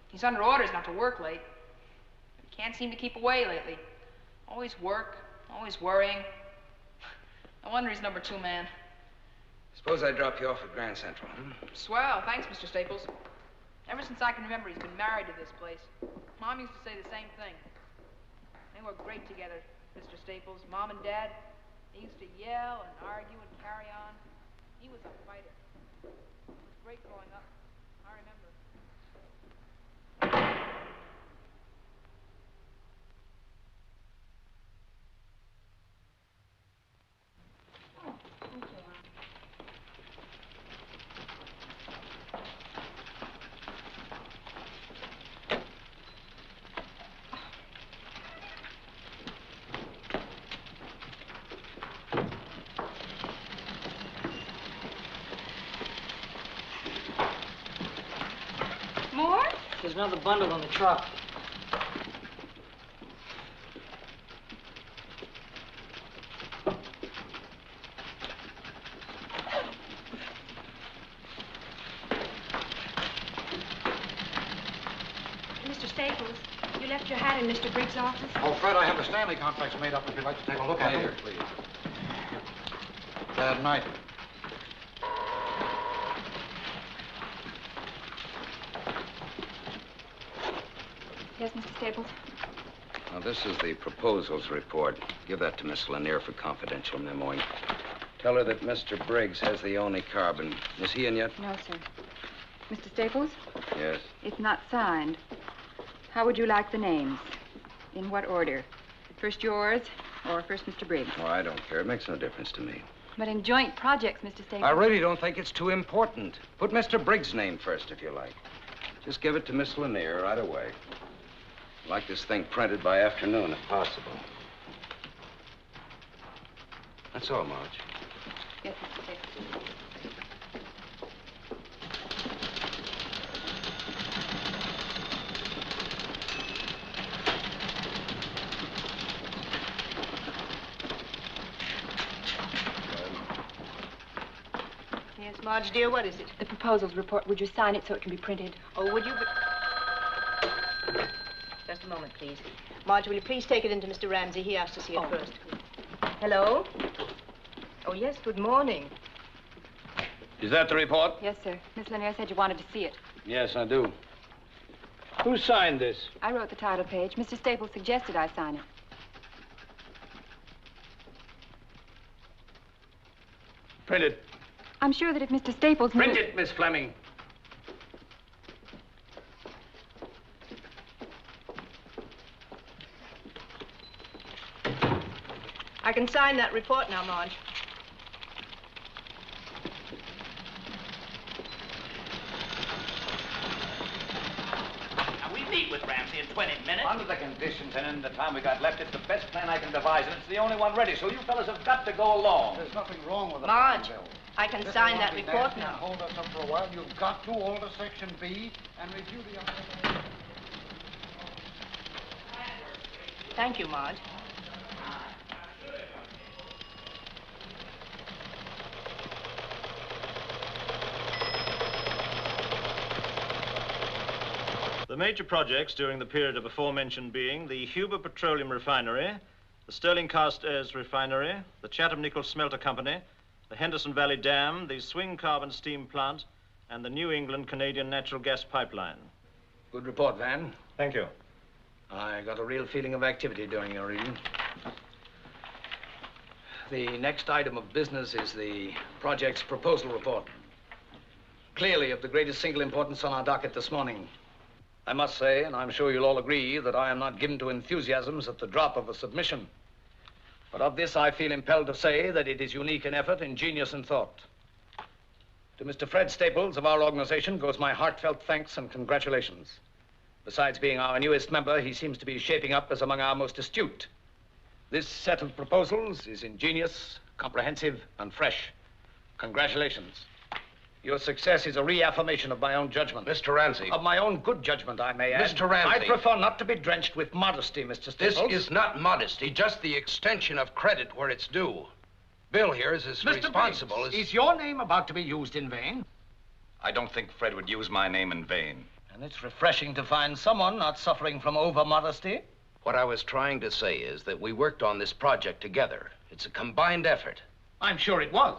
He's under orders not to work late. He can't seem to keep away lately. Always work, always worrying. No wonder he's number 2 man. Suppose I drop you off at Grand Central, Swell, thanks, Mr. Staples. Ever since I can remember, he's been married to this place. Mom used to say the same thing. They were great together, Mr. Staples. Mom and Dad, they used to yell and argue and carry on. He was a fighter. It was great growing up. I remember. another bundle in the truck. Mr. Staples, you left your hat in Mr. Briggs' office? Oh, Fred, I have the Stanley complex made up if you'd like to take a look at it. Later, please. Bad night. Yes, Mr. Staples? Now, this is the proposals report. Give that to Miss Lanier for confidential memoing. Tell her that Mr. Briggs has the only carbon. Is he in yet? No, sir. Mr. Staples? Yes. It's not signed. How would you like the names? In what order? First yours, or first Mr. Briggs? Oh, I don't care. It makes no difference to me. But in joint projects, Mr. Staples... I really don't think it's too important. Put Mr. Briggs' name first, if you like. Just give it to Miss Lanier right away. I'd like this thing printed by afternoon, if possible. That's all, Marge. Yes, Mr. Staples. Yes, Marge, dear, what is it? The proposals report. Would you sign it so it can be printed? Oh, would you? Just a moment, please. Marge, will you please take it into Mr. Ramsey? He asked to see it first. Hello? Oh, yes, good morning. Is that the report? Yes, sir. Miss Lanier said you wanted to see it. Yes, I do. Who signed this? I wrote the title page. Mr. Staples suggested I sign it. Print it. I'm sure that if Mr. Staples knew... Print it, Miss Fleming. I can sign that report now, Marge. Now, we meet with Ramsey in 20 minutes. Under the conditions and in the time we got left, it's the best plan I can devise, and it's the only one ready, so you fellas have got to go along. There's nothing wrong with the Marge, plan, Bill. I can This sign will that not be report nasty now. and hold us up for a while. You've got to alter Section B and review the other... Thank you, Marge. The major projects during the period of aforementioned being the Huber Petroleum Refinery, the Sterling Cast Airs Refinery, the Chatham Nickel Smelter Company, the Henderson Valley Dam, the Swing Carbon Steam Plant, and the New England Canadian Natural Gas Pipeline. Good report, Van. Thank you. I got a real feeling of activity during your reading. The next item of business is the project's proposal report. Clearly of the greatest single importance on our docket this morning. I must say, and I'm sure you'll all agree, that I am not given to enthusiasms at the drop of a submission. But of this, I feel impelled to say that it is unique in effort, ingenious in thought. To Mr. Fred Staples of our organization goes my heartfelt thanks and congratulations. Besides being our newest member, he seems to be shaping up as among our most astute. This set of proposals is ingenious, comprehensive, and fresh. Congratulations. Your success is a reaffirmation of my own judgment. Mr. Ramsey. Of my own good judgment, I may add. Mr. Ramsey. I prefer not to be drenched with modesty, Mr. Staples. This is not modesty, just the extension of credit where it's due. Bill here is as responsible as... Is your name about to be used in vain? I don't think Fred would use my name in vain. And it's refreshing to find someone not suffering from over-modesty. What I was trying to say is that we worked on this project together. It's a combined effort. I'm sure it was.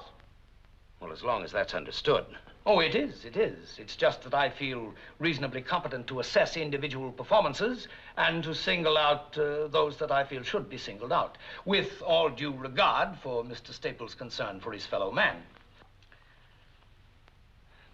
Well, as long as that's understood. Oh, it is, it is. It's just that I feel reasonably competent to assess individual performances and to single out those that I feel should be singled out, with all due regard for Mr. Staples' concern for his fellow man.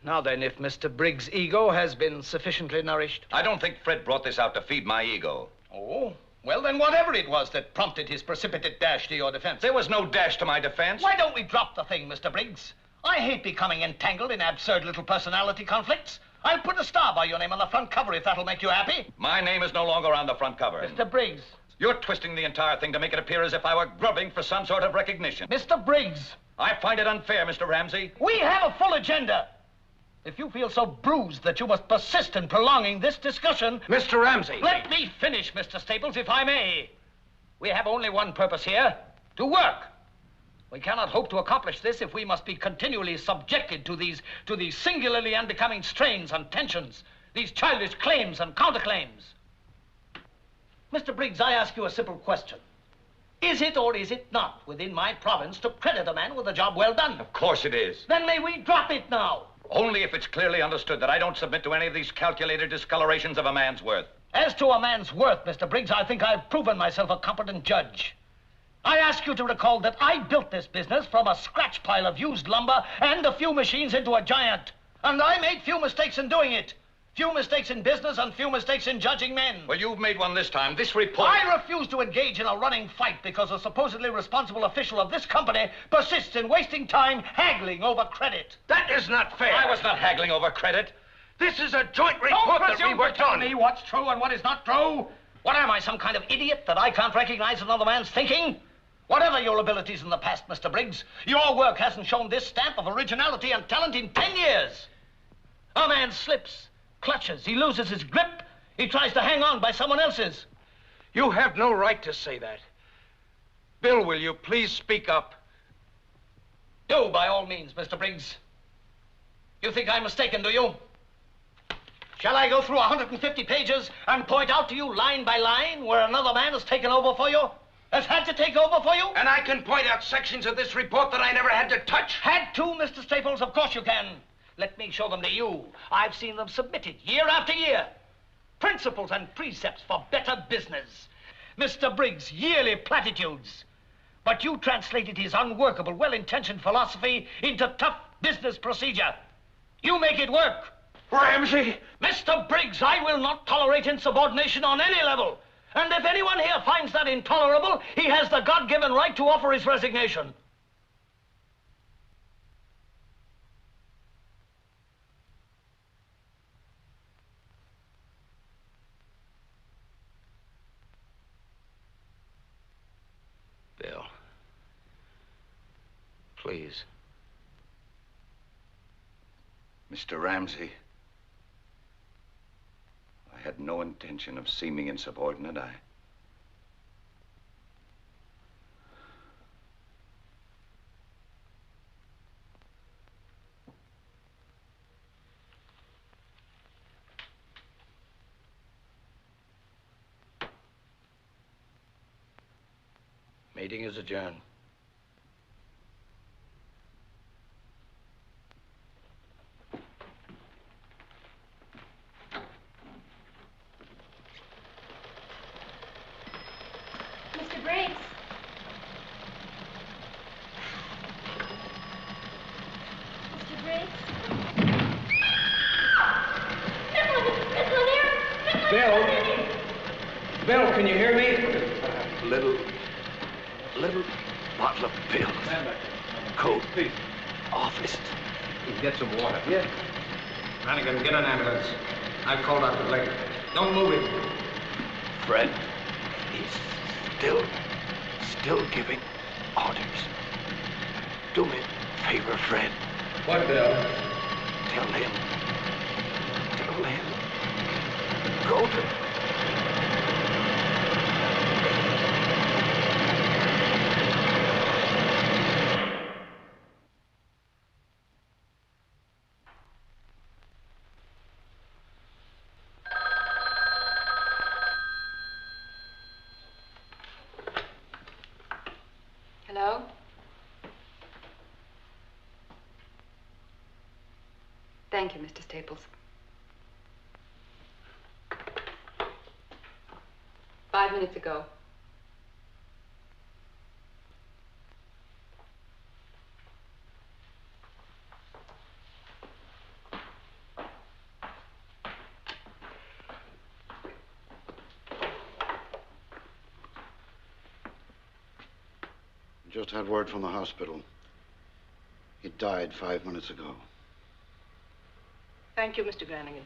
Now then, if Mr. Briggs' ego has been sufficiently nourished... I don't think Fred brought this out to feed my ego. Oh, well then whatever it was that prompted his precipitate dash to your defense... There was no dash to my defense. Why don't we drop the thing, Mr. Briggs? I hate becoming entangled in absurd little personality conflicts. I'll put a star by your name on the front cover if that'll make you happy. My name is no longer on the front cover. Mr. Briggs. You're twisting the entire thing to make it appear as if I were grubbing for some sort of recognition. Mr. Briggs. I find it unfair, Mr. Ramsey. We have a full agenda. If you feel so bruised that you must persist in prolonging this discussion... Mr. Ramsey! Let me finish, Mr. Staples, if I may. We have only one purpose here, to work. We cannot hope to accomplish this if we must be continually subjected to these singularly unbecoming strains and tensions, these childish claims and counterclaims. Mr. Briggs, I ask you a simple question. Is it or is it not within my province to credit a man with a job well done? Of course it is. Then may we drop it now? Only if it's clearly understood that I don't submit to any of these calculated discolorations of a man's worth. As to a man's worth, Mr. Briggs, I think I've proven myself a competent judge. I ask you to recall that I built this business from a scratch pile of used lumber and a few machines into a giant. And I made few mistakes in doing it. Few mistakes in business and few mistakes in judging men. Well, you've made one this time. This report... I refuse to engage in a running fight because a supposedly responsible official of this company persists in wasting time haggling over credit. That is not fair. I was not haggling over credit. This is a joint report that we worked on. Don't presume to tell me what's true and what is not true. What am I, some kind of idiot that I can't recognize another man's thinking? Whatever your abilities in the past, Mr. Briggs, your work hasn't shown this stamp of originality and talent in 10 years. A man slips, clutches, he loses his grip, he tries to hang on by someone else's. You have no right to say that. Bill, will you please speak up? Do, by all means, Mr. Briggs. You think I'm mistaken, do you? Shall I go through 150 pages and point out to you line by line where another man has taken over for you? Has had to take over for you? And I can point out sections of this report that I never had to touch. Had to, Mr. Staples? Of course you can. Let me show them to you. I've seen them submitted year after year. Principles and precepts for better business. Mr. Briggs' yearly platitudes. But you translated his unworkable, well-intentioned philosophy into tough business procedure. You make it work. Ramsey! Mr. Briggs, I will not tolerate insubordination on any level. And if anyone here finds that intolerable, he has the God-given right to offer his resignation. Bill, please. Mr. Ramsey, I had no intention of seeming insubordinate. Meeting is adjourned. Mr. Briggs. Mr. Briggs. Bill, can you hear me? Little bottle of pills. Coat. Office. Get some water. Yeah. Brannigan, get an ambulance. I've called out the Begley. Don't move him. Fred, he's still giving orders. Do me a favor, Fred. What, Bill? Tell him. Go to... Hello? Thank you, Mr. Staples. 5 minutes ago. Just had word from the hospital. He died 5 minutes ago. Thank you, Mr. Brannigan.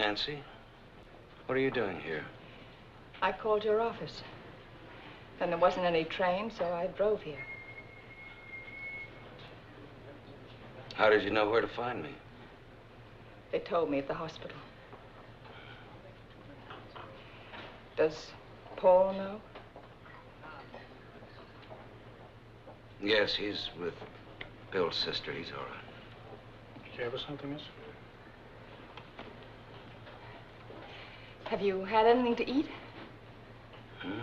Nancy, what are you doing here? I called your office. Then there wasn't any train, so I drove here. How did you know where to find me? They told me at the hospital. Does Paul know? Yes, he's with Bill's sister. He's all right. Did you have something, miss? Have you had anything to eat? Hmm?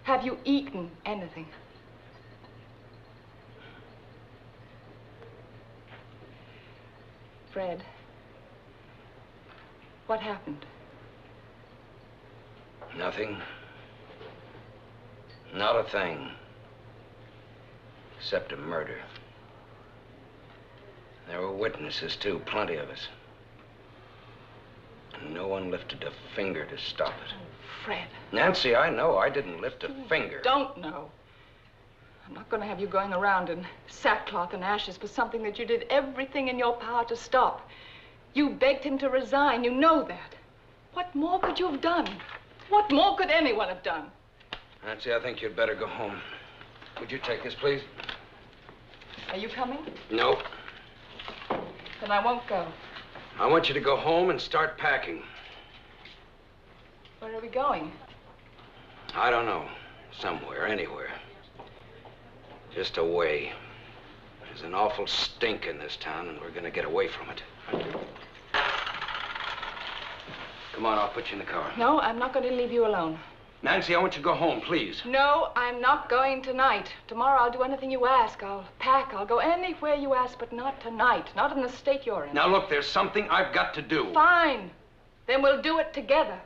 Have you eaten anything? Fred, what happened? Nothing. Not a thing. Except a murder. There were witnesses, too, plenty of us. And no one lifted a finger to stop it. Fred. Nancy, I know I didn't lift a finger. Don't know. I'm not going to have you going around in sackcloth and ashes for something that you did everything in your power to stop. You begged him to resign. You know that. What more could you have done? What more could anyone have done? Nancy, I think you'd better go home. Would you take this, please? Are you coming? No. Then I won't go. I want you to go home and start packing. Where are we going? I don't know. Somewhere, anywhere. Just away. There's an awful stink in this town, and we're gonna get away from it. Come on, I'll put you in the car. No, I'm not going to leave you alone. Nancy, I want you to go home, please. No, I'm not going tonight. Tomorrow I'll do anything you ask. I'll pack. I'll go anywhere you ask, but not tonight. Not in the state you're in. Now, look, there's something I've got to do. Fine. Then we'll do it together.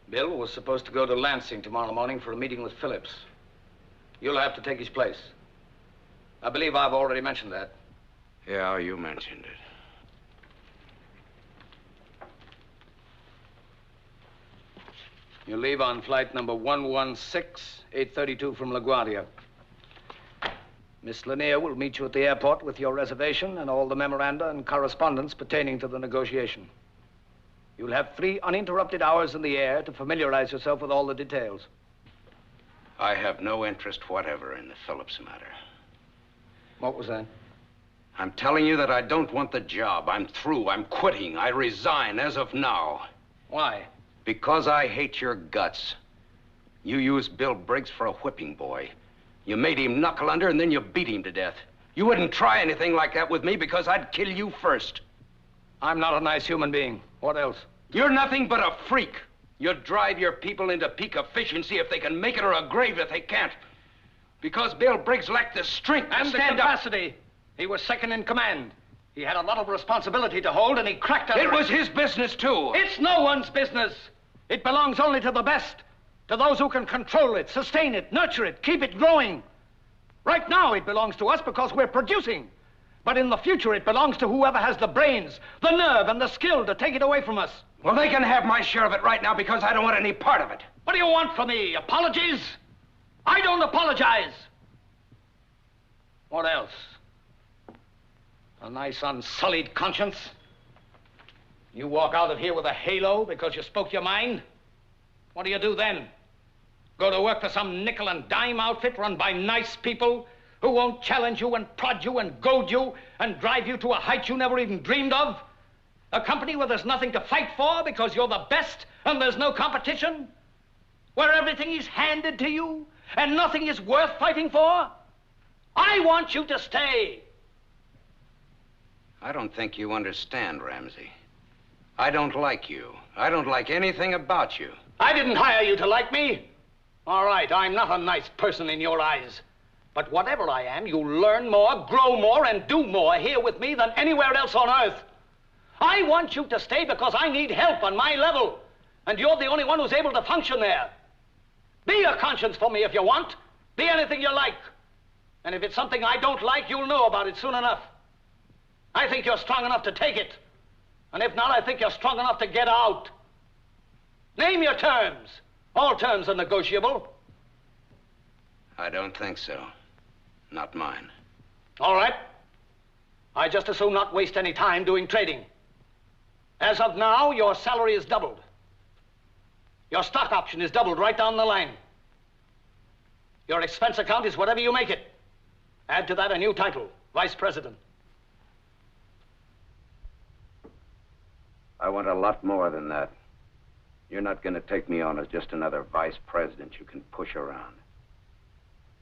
Bill was supposed to go to Lansing tomorrow morning for a meeting with Phillips. You'll have to take his place. I believe I've already mentioned that. Yeah, you mentioned it. You leave on flight number 116, 832 from LaGuardia. Miss Lanier will meet you at the airport with your reservation and all the memoranda and correspondence pertaining to the negotiation. You'll have 3 uninterrupted hours in the air to familiarize yourself with all the details. I have no interest whatever in the Phillips matter. What was that? I'm telling you that I don't want the job. I'm through. I'm quitting. I resign as of now. Why? Because I hate your guts. You used Bill Briggs for a whipping boy. You made him knuckle under and then you beat him to death. You wouldn't try anything like that with me because I'd kill you first. I'm not a nice human being. What else? You're nothing but a freak. You drive your people into peak efficiency if they can make it or a grave if they can't. Because Bill Briggs lacked the strength and to the stand up. capacity. He was second in command. He had a lot of responsibility to hold, and he cracked under it. It was his business, too. It's no one's business. It belongs only to the best, to those who can control it, sustain it, nurture it, keep it growing. Right now, it belongs to us because we're producing. But in the future, it belongs to whoever has the brains, the nerve, and the skill to take it away from us. Well, they can have my share of it right now because I don't want any part of it. What do you want from me? Apologies? I don't apologize. What else? A nice unsullied conscience? You walk out of here with a halo because you spoke your mind? What do you do then? Go to work for some nickel and dime outfit run by nice people who won't challenge you and prod you and goad you and drive you to a height you never even dreamed of? A company where there's nothing to fight for because you're the best and there's no competition? Where everything is handed to you and nothing is worth fighting for? I want you to stay. I don't think you understand, Ramsey. I don't like you. I don't like anything about you. I didn't hire you to like me. All right, I'm not a nice person in your eyes. But whatever I am, you learn more, grow more, and do more here with me than anywhere else on earth. I want you to stay because I need help on my level. And you're the only one who's able to function there. Be a conscience for me if you want. Be anything you like. And if it's something I don't like, you'll know about it soon enough. I think you're strong enough to take it. And if not, I think you're strong enough to get out. Name your terms. All terms are negotiable. I don't think so. Not mine. All right. I just as soon not waste any time doing trading. As of now, your salary is doubled. Your stock option is doubled right down the line. Your expense account is whatever you make it. Add to that a new title, Vice President. I want a lot more than that. You're not going to take me on as just another vice president you can push around.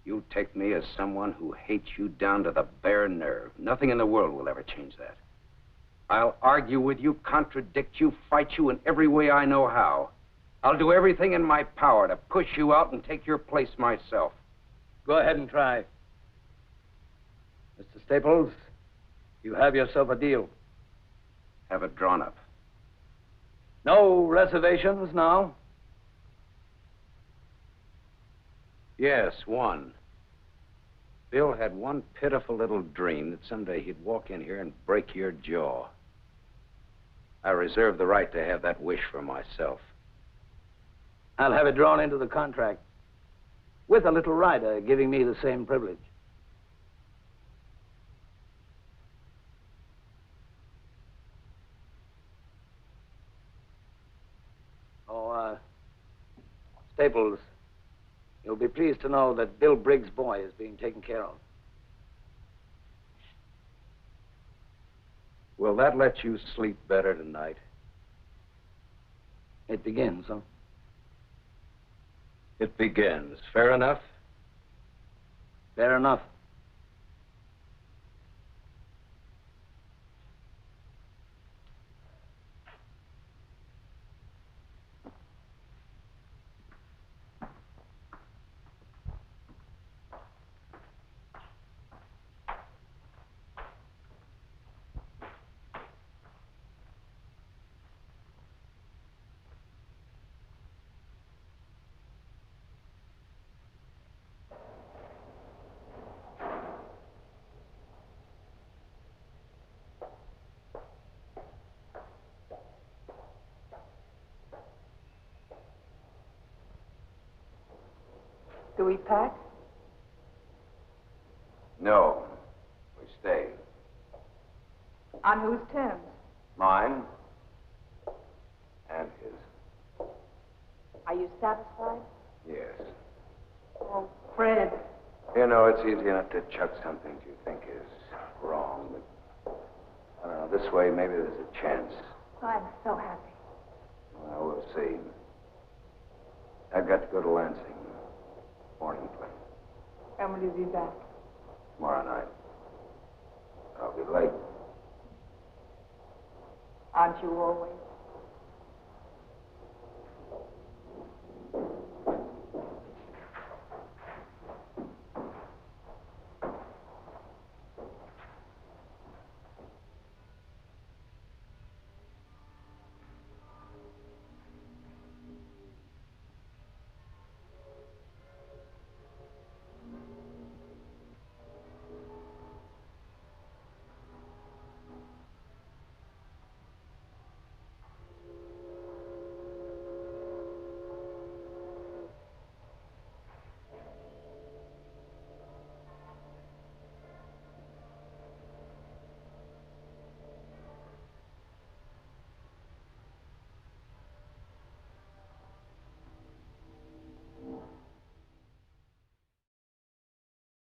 You take me as someone who hates you down to the bare nerve. Nothing in the world will ever change that. I'll argue with you, contradict you, fight you in every way I know how. I'll do everything in my power to push you out and take your place myself. Go ahead and try. Mr. Staples, you have yourself a deal. Have it drawn up. No reservations now? Yes, one. Bill had one pitiful little dream that someday he'd walk in here and break your jaw. I reserve the right to have that wish for myself. I'll have it drawn into the contract, with a little rider giving me the same privilege. Staples, you'll be pleased to know that Bill Briggs' boy is being taken care of. Will that let you sleep better tonight? It begins, huh? It begins. Fair enough? Fair enough. Do we pack? No. We stay. On whose terms? Mine and his. Are you satisfied? Yes. Oh, Fred. You know, it's easy enough to chuck some things you think is wrong, but I don't know, this way maybe there's a chance. I'm so happy. Well, we'll see. I've got to go to Lansing. Morning plane. When will you be back? Tomorrow night. I'll be late. Aren't you always?